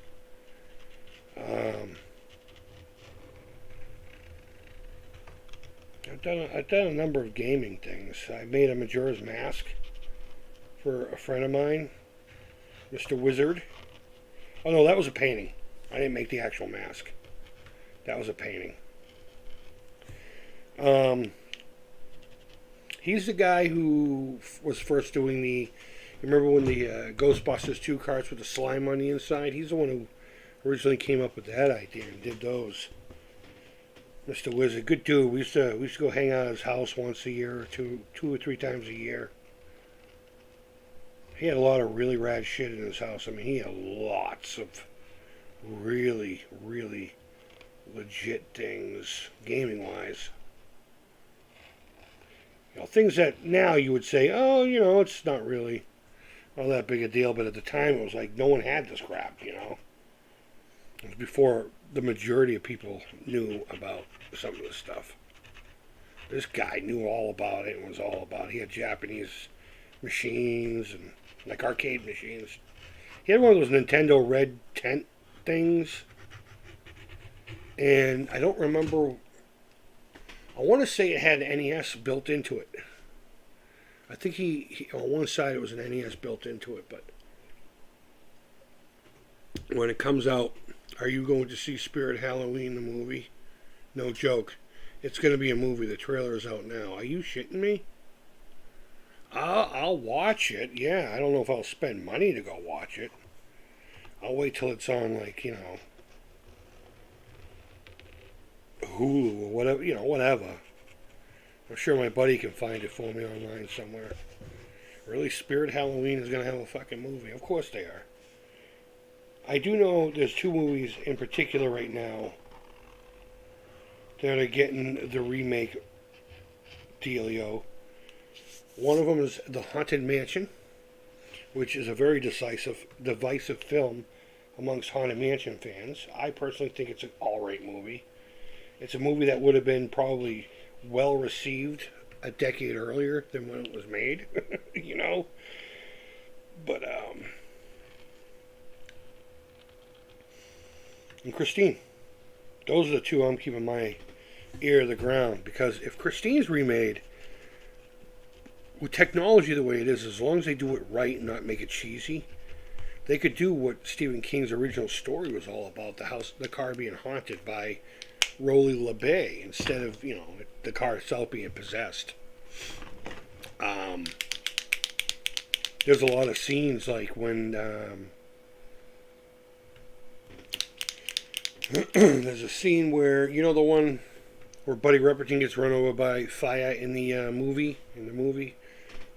I've done a number of gaming things. I made a Majora's Mask for a friend of mine, Mr. Wizard. Oh no, that was a painting. I didn't make the actual mask. That was a painting. He's the guy who was first doing the... Remember when the Ghostbusters 2 carts with the slime on the inside? He's the one who originally came up with that idea and did those. Mr. Wizard, good dude. We used to go hang out at his house once a year or two or three times a year. He had a lot of really rad shit in his house. I mean, he had lots of really, really legit things, gaming-wise. You know, things that now you would say, oh, you know, it's not really all that big a deal. But at the time, it was like no one had this crap, you know. It was before the majority of people knew about some of this stuff. This guy knew all about it and was all about it. He had Japanese machines and like arcade machines. He had one of those Nintendo red tent things. And I don't remember. I want to say it had NES built into it. I think he on one side it was an NES built into it, but when it comes out, are you going to see Spirit Halloween, the movie? No joke. It's going to be a movie. The trailer is out now. Are you shitting me? I'll watch it. Yeah, I don't know if I'll spend money to go watch it. I'll wait till it's on, like, you know, Hulu or whatever, you know, whatever. I'm sure my buddy can find it for me online somewhere. Really, Spirit Halloween is going to have a fucking movie? Of course they are. I do know there's two movies in particular right now that are getting the remake dealio. One of them is The Haunted Mansion, which is a very divisive film amongst Haunted Mansion fans. I personally think it's an alright movie. It's a movie that would have been probably well received a decade earlier than when it was made, you know? But, and Christine. Those are the two I'm keeping my ear to the ground, because if Christine's remade, with technology the way it is, as long as they do it right and not make it cheesy, they could do what Stephen King's original story was all about, the car being haunted by Rolly LeBay instead of, the car itself being possessed. There's a lot of scenes like when there's a scene where, the one where Buddy Repperton gets run over by fire in the movie.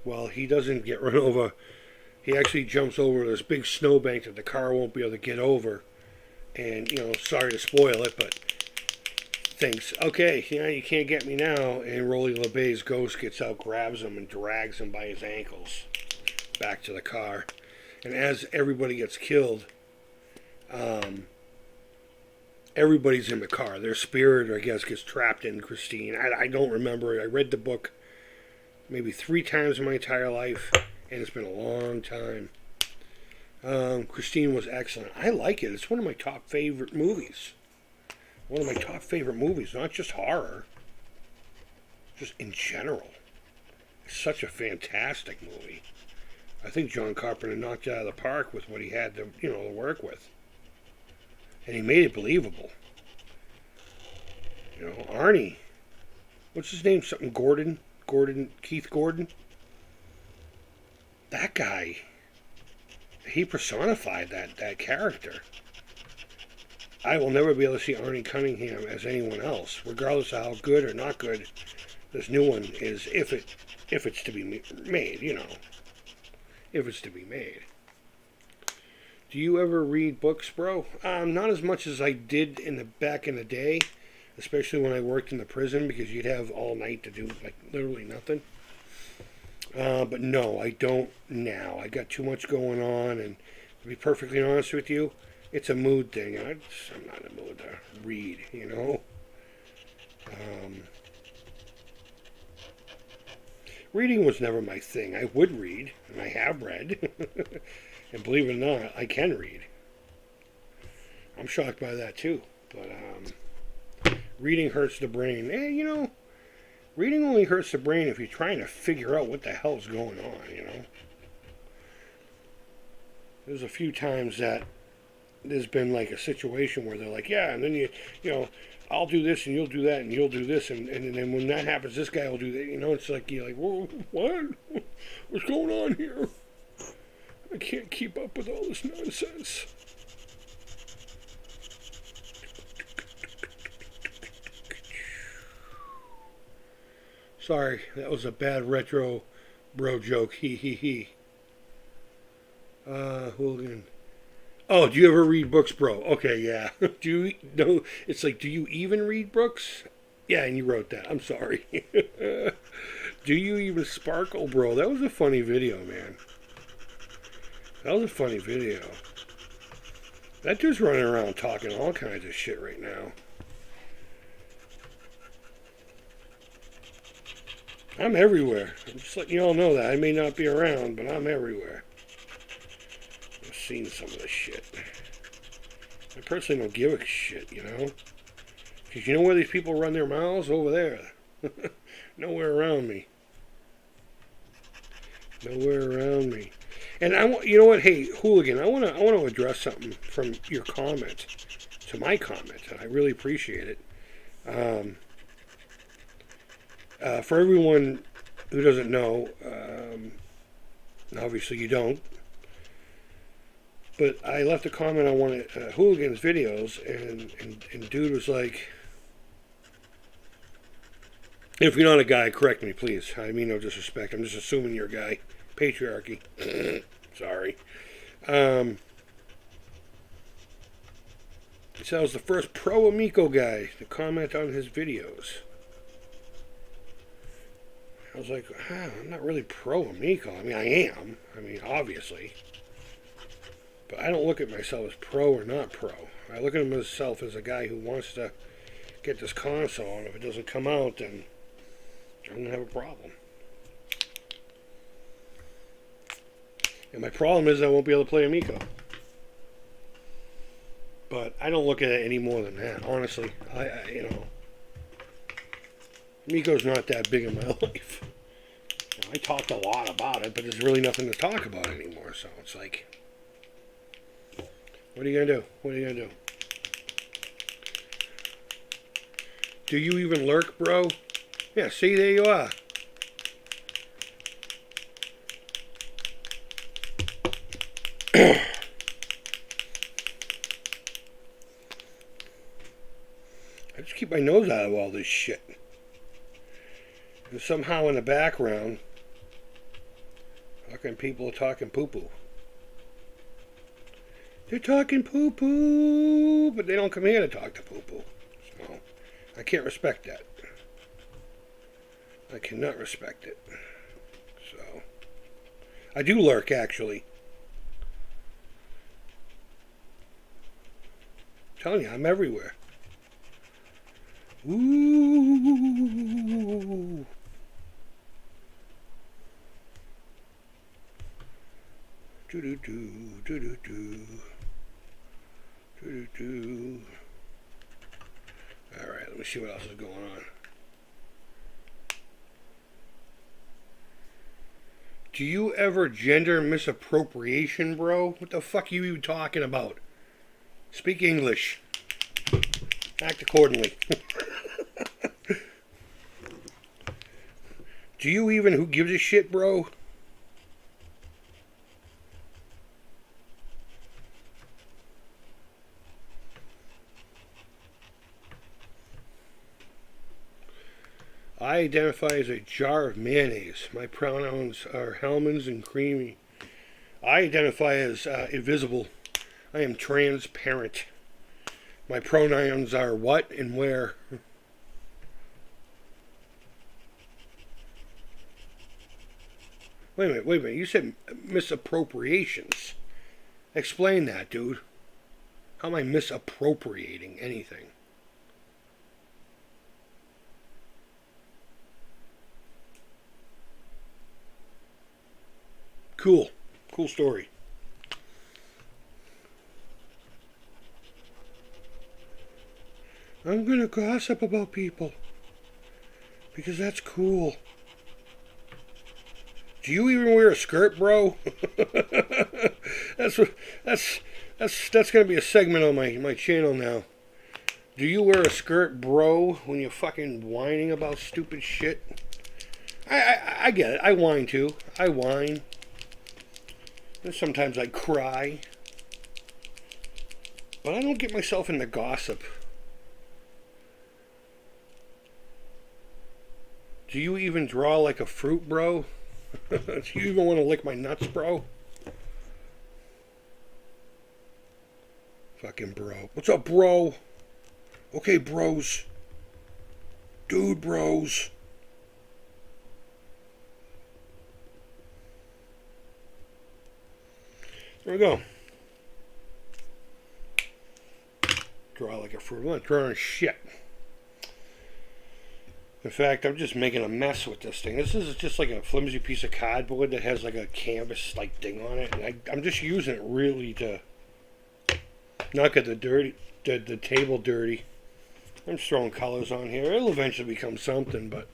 Well, he doesn't get run over. He actually jumps over this big snowbank that the car won't be able to get over. And, sorry to spoil it, but thinks, okay, you can't get me now. And Rolly LeBay's ghost gets out, grabs him, and drags him by his ankles back to the car. And as everybody gets killed, everybody's in the car. Their spirit, I guess, gets trapped in Christine. I don't remember. I read the book maybe 3 times in my entire life, and it's been a long time. Christine was excellent. I like it. It's one of my top favorite movies. One of my top favorite movies, not just horror, just in general. It's such a fantastic movie. I think John Carpenter knocked it out of the park with what he had to, to work with. And he made it believable. Arnie. What's his name? Something Gordon? Keith Gordon? That guy. He personified that character. I will never be able to see Arnie Cunningham as anyone else, regardless of how good or not good this new one is, if it's to be made, If it's to be made. Do you ever read books, bro? Not as much as I did back in the day, especially when I worked in the prison, because you'd have all night to do literally nothing. But no, I don't now. I got too much going on, and to be perfectly honest with you, it's a mood thing. I'm not in the mood to read, Reading was never my thing. I would read, and I have read. And believe it or not, I can read. I'm shocked by that too. But reading hurts the brain. Reading only hurts the brain if you're trying to figure out what the hell's going on, There's a few times that there's been a situation where they're like, yeah, and then I'll do this and you'll do that and you'll do this, and then when that happens, this guy will do that. It's like, you're like, whoa, what? What's going on here? I can't keep up with all this nonsense. Sorry, that was a bad retro bro joke. He he he. Hooligan. Oh, do you ever read books, bro? Okay, yeah. Do you? No, it's like, do you even read books? Yeah, and you wrote that. I'm sorry. Do you even sparkle, bro? That was a funny video, man. That was a funny video. That dude's running around talking all kinds of shit right now. I'm everywhere. I'm just letting you all know that. I may not be around, but I'm everywhere. I've seen some of this shit. I personally don't give a shit, Because you know where these people run their mouths? Over there. Nowhere around me. Nowhere around me. And you know what? Hey, Hooligan, I want to address something from your comment to my comment, and I really appreciate it. For everyone who doesn't know, obviously you don't, but I left a comment on one of Hooligan's videos, and dude was like, if you're not a guy, correct me, please. I mean no disrespect. I'm just assuming you're a guy. Patriarchy. Sorry. He said I was the first pro Amico guy to comment on his videos. I was like, I'm not really pro Amico. I mean, I am. I mean, obviously. But I don't look at myself as pro or not pro. I look at myself as a guy who wants to get this console, and if it doesn't come out, then I'm going to have a problem. And my problem is I won't be able to play Amico. But I don't look at it any more than that, honestly. Amico's not that big in my life. I talked a lot about it, but there's really nothing to talk about anymore. So it's like, what are you going to do? What are you going to do? Do you even lurk, bro? Yeah, see, there you are. I just keep my nose out of all this shit. And somehow in the background, fucking people are talking poo-poo. They're talking poo-poo, but they don't come here to talk to poo-poo. So, I can't respect that. I cannot respect it. So, I do lurk, actually. I'm telling you, I'm everywhere. Ooh. Do-do-do, do-do-do. Do-do-do. Alright, let me see what else is going on. Do you ever gender misappropriation, bro? What the fuck are you even talking about? Speak English. Act accordingly. Do you even, who gives a shit, bro? I identify as a jar of mayonnaise. My pronouns are Hellmann's and creamy. I identify as invisible. I am transparent. My pronouns are what and where. Wait a minute. You said misappropriations. Explain that, dude. How am I misappropriating anything? Cool. Cool story. I'm gonna gossip about people. Because that's cool. Do you even wear a skirt, bro? that's gonna be a segment on my channel now. Do you wear a skirt, bro, when you're fucking whining about stupid shit? I get it. I whine too. I whine. And sometimes I cry. But I don't get myself into gossip. Do you even draw like a fruit, bro? Do you even want to lick my nuts, bro? Fucking bro. What's up, bro? Okay, bros. Dude, bros. There we go. Draw like a fruit. I'm not drawing shit. In fact, I'm just making a mess with this thing. This is just like a flimsy piece of cardboard that has like a canvas like thing on it. And I'm just using it really to not get the table dirty. I'm just throwing colors on here. It'll eventually become something, but...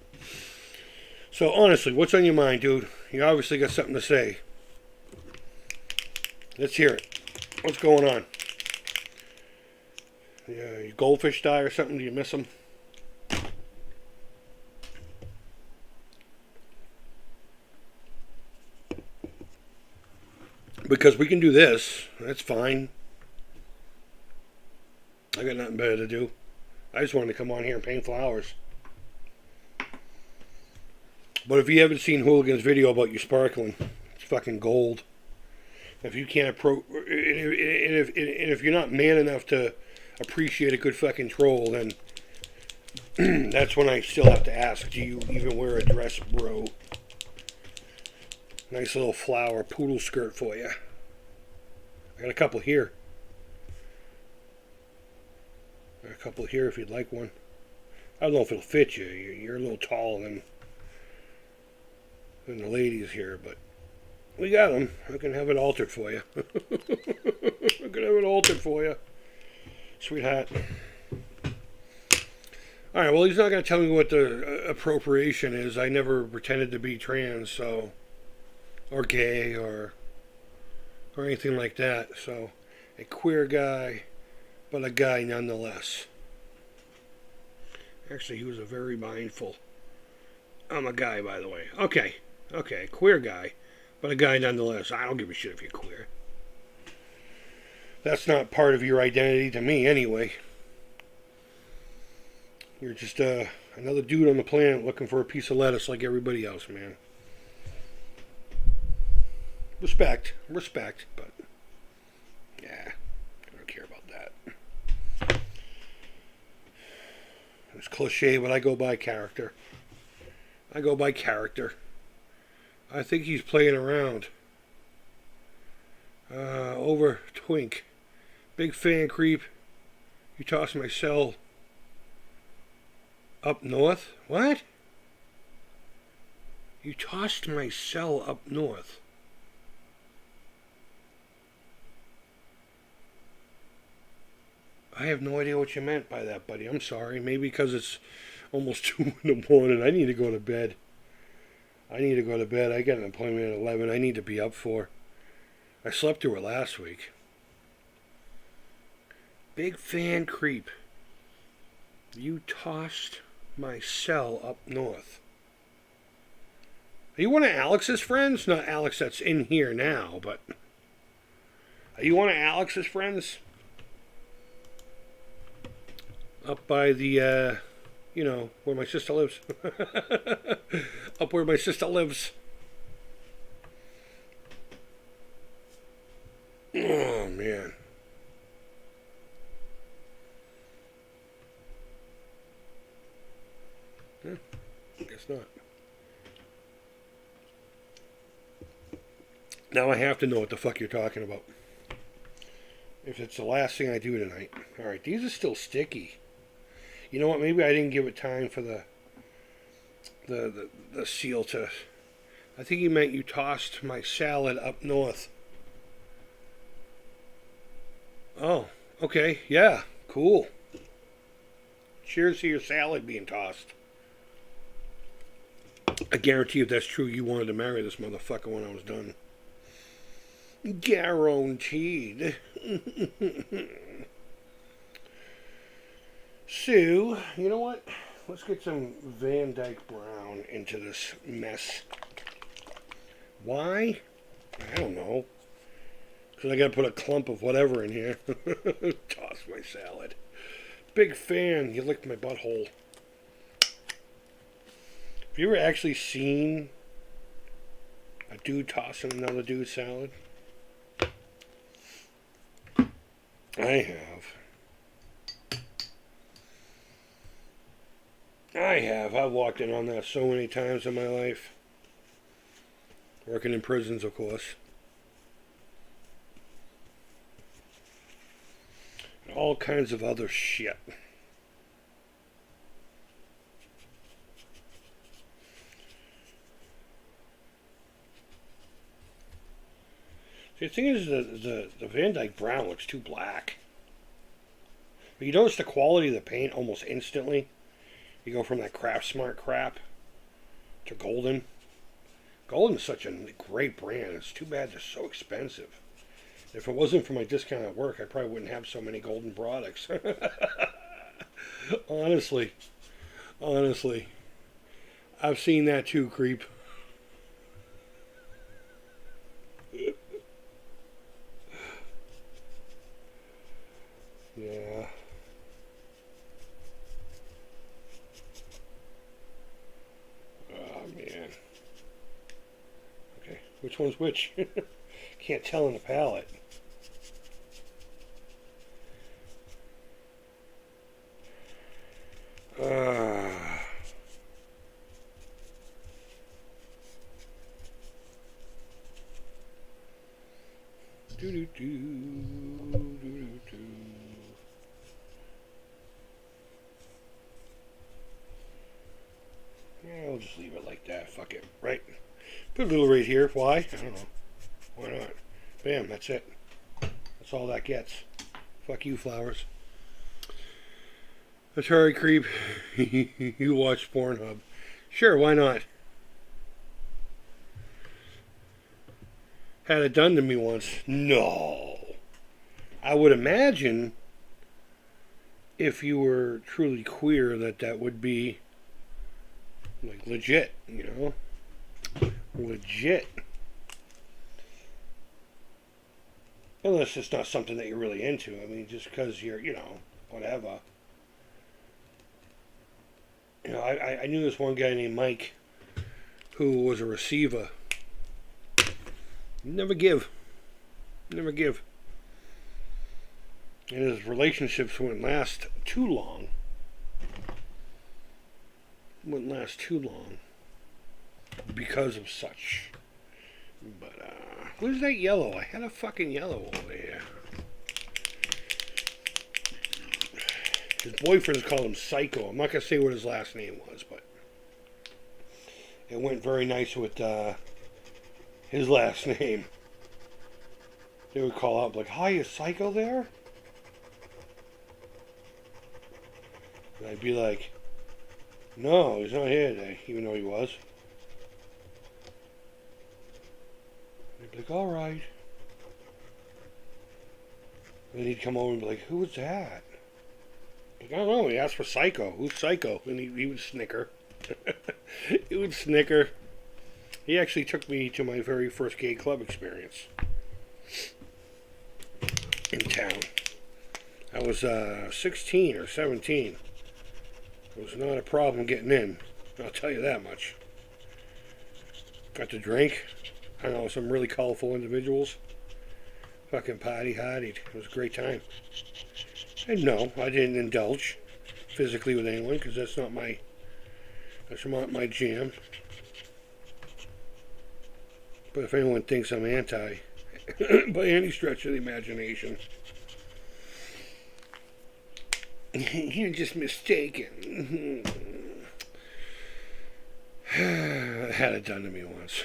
So, honestly, what's on your mind, dude? You obviously got something to say. Let's hear it. What's going on? Yeah, your goldfish die or something? Do you miss them? Because we can do this. That's fine. I got nothing better to do. I just wanted to come on here and paint flowers. But if you haven't seen Hooligan's video about you sparkling, it's fucking gold. If you can't if you're not man enough to appreciate a good fucking troll, then that's when I still have to ask, do you even wear a dress, bro? Nice little flower poodle skirt for you. I got a couple here. Got a couple here if you'd like one. I don't know if it'll fit you. You're a little taller than the ladies here, but we got them. I can have it altered for you. I can have it altered for you. Sweetheart. Alright, well, he's not going to tell me what the appropriation is. I never pretended to be trans, so... or gay, or anything like that. So, a queer guy, but a guy nonetheless. Actually, he was a very mindful... I'm a guy, by the way. Okay, queer guy, but a guy nonetheless. I don't give a shit if you're queer. That's not part of your identity to me, anyway. You're just another dude on the planet looking for a piece of lettuce like everybody else, man. Respect, but yeah, I don't care about that. It's cliche, but I go by character. I think he's playing around. Over Twink. Big fan, Creep. You tossed my cell up north? What? You tossed my cell up north. I have no idea what you meant by that, buddy. I'm sorry. Maybe because it's almost 2 in the morning. I need to go to bed. I got an appointment at 11. I need to be up for. I slept through it last week. Big fan, Creep. You tossed my cell up north. Are you one of Alex's friends? Not Alex that's in here now, but... Are you one of Alex's friends? Up by the, where my sister lives. Up where my sister lives. Oh, man. Guess not. Now I have to know what the fuck you're talking about. If it's the last thing I do tonight. Alright, these are still sticky. You know what? Maybe I didn't give it time for the seal to... I think he meant you tossed my salad up north. Oh, okay. Yeah, cool. Cheers to your salad being tossed. I guarantee if that's true, you wanted to marry this motherfucker when I was done. Guaranteed. So, you know what? Let's get some Van Dyke Brown into this mess. Why? I don't know. Because I got to put a clump of whatever in here. Toss my salad. Big fan. You licked my butthole. Have you ever actually seen a dude tossing another dude's salad? I have. I've walked in on that so many times in my life. Working in prisons, of course. And all kinds of other shit. See, the thing is, the Van Dyke Brown looks too black. But you notice the quality of the paint almost instantly. You go from that Craft Smart crap to Golden. Golden is such a great brand. It's too bad they're so expensive. If it wasn't for my discount at work, I probably wouldn't have so many Golden products. Honestly. I've seen that too, Creep. Yeah. Oh, man. Okay. Which one's which? Can't tell in the palette. Yeah, I'll just leave it like that. Fuck it. Right? Put a little right here. Why? I don't know. Why not? Bam, that's it. That's all that gets. Fuck you, flowers. Atari Creep. You watch Pornhub. Sure, why not? Had it done to me once. No. I would imagine if you were truly queer that would be like legit, you know? Legit. Unless it's not something that you're really into. I mean, just because you're, you know, whatever. You know, I knew this one guy named Mike who was a receiver. Never give. Never give. And his relationships wouldn't last too long. Wouldn't last too long. Because of such. But, where's that yellow? I had a fucking yellow over here. His boyfriend's called him Psycho. I'm not going to say what his last name was, but it went very nice with his last name. They would call up like, "Hi, is Psycho there?" And I'd be like, "No, he's not here today," even though he was. They'd be like, "All right." And then he'd come over and be like, "Who was that?" Like, I don't know. He asked for Psycho. Who's Psycho? And he would snicker. He would snicker. He actually took me to my very first gay club experience in town. I was 16 or 17. It was not a problem getting in. I'll tell you that much. Got to drink. I know, some really colorful individuals. Fucking party hardied. It was a great time. And no, I didn't indulge physically with anyone because that's not my jam. But if anyone thinks I'm anti, by any stretch of the imagination, you're just mistaken. Had it done to me once.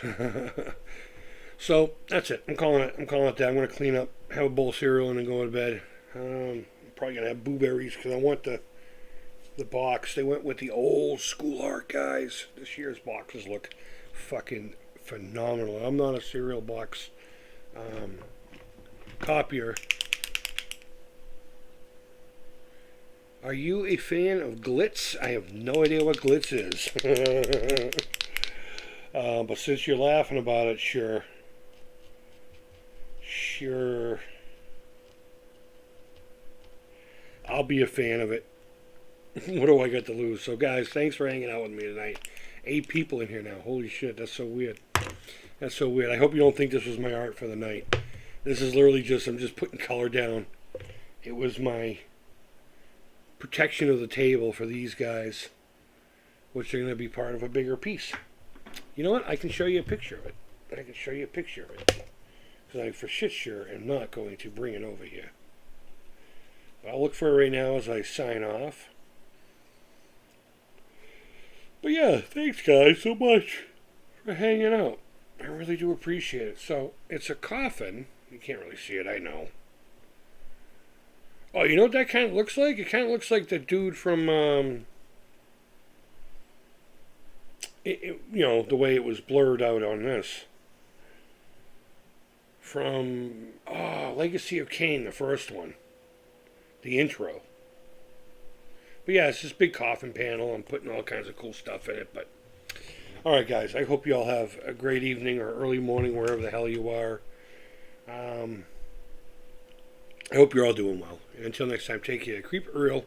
So that's it. I'm calling it that. I'm gonna clean up, have a bowl of cereal, and then go to bed. I'm probably gonna have blueberries because I want the box. They went with the old school art, guys. This year's boxes look fucking phenomenal. I'm not a cereal box copier. Are you a fan of glitz? I have no idea what glitz is. But since you're laughing about it, sure. Sure. I'll be a fan of it. What do I got to lose? So, guys, thanks for hanging out with me tonight. 8 people in here now. Holy shit, that's so weird. That's so weird. I hope you don't think this was my art for the night. This is literally just, I'm just putting color down. It was my protection of the table for these guys, which are going to be part of a bigger piece. You know what? I can show you a picture of it. I can show you a picture of it. Because I for shit sure am not going to bring it over here. But I'll look for it right now as I sign off. But yeah, thanks guys so much for hanging out. I really do appreciate it. So, it's a coffin. You can't really see it, I know. Oh, you know what that kind of looks like? It kind of looks like the dude from, you know, the way it was blurred out on this. From, Legacy of Kain, the first one. The intro. But yeah, it's this big coffin panel. I'm putting all kinds of cool stuff in it. But alright guys, I hope you all have a great evening or early morning wherever the hell you are. I hope you're all doing well. And until next time, take care. Creep real.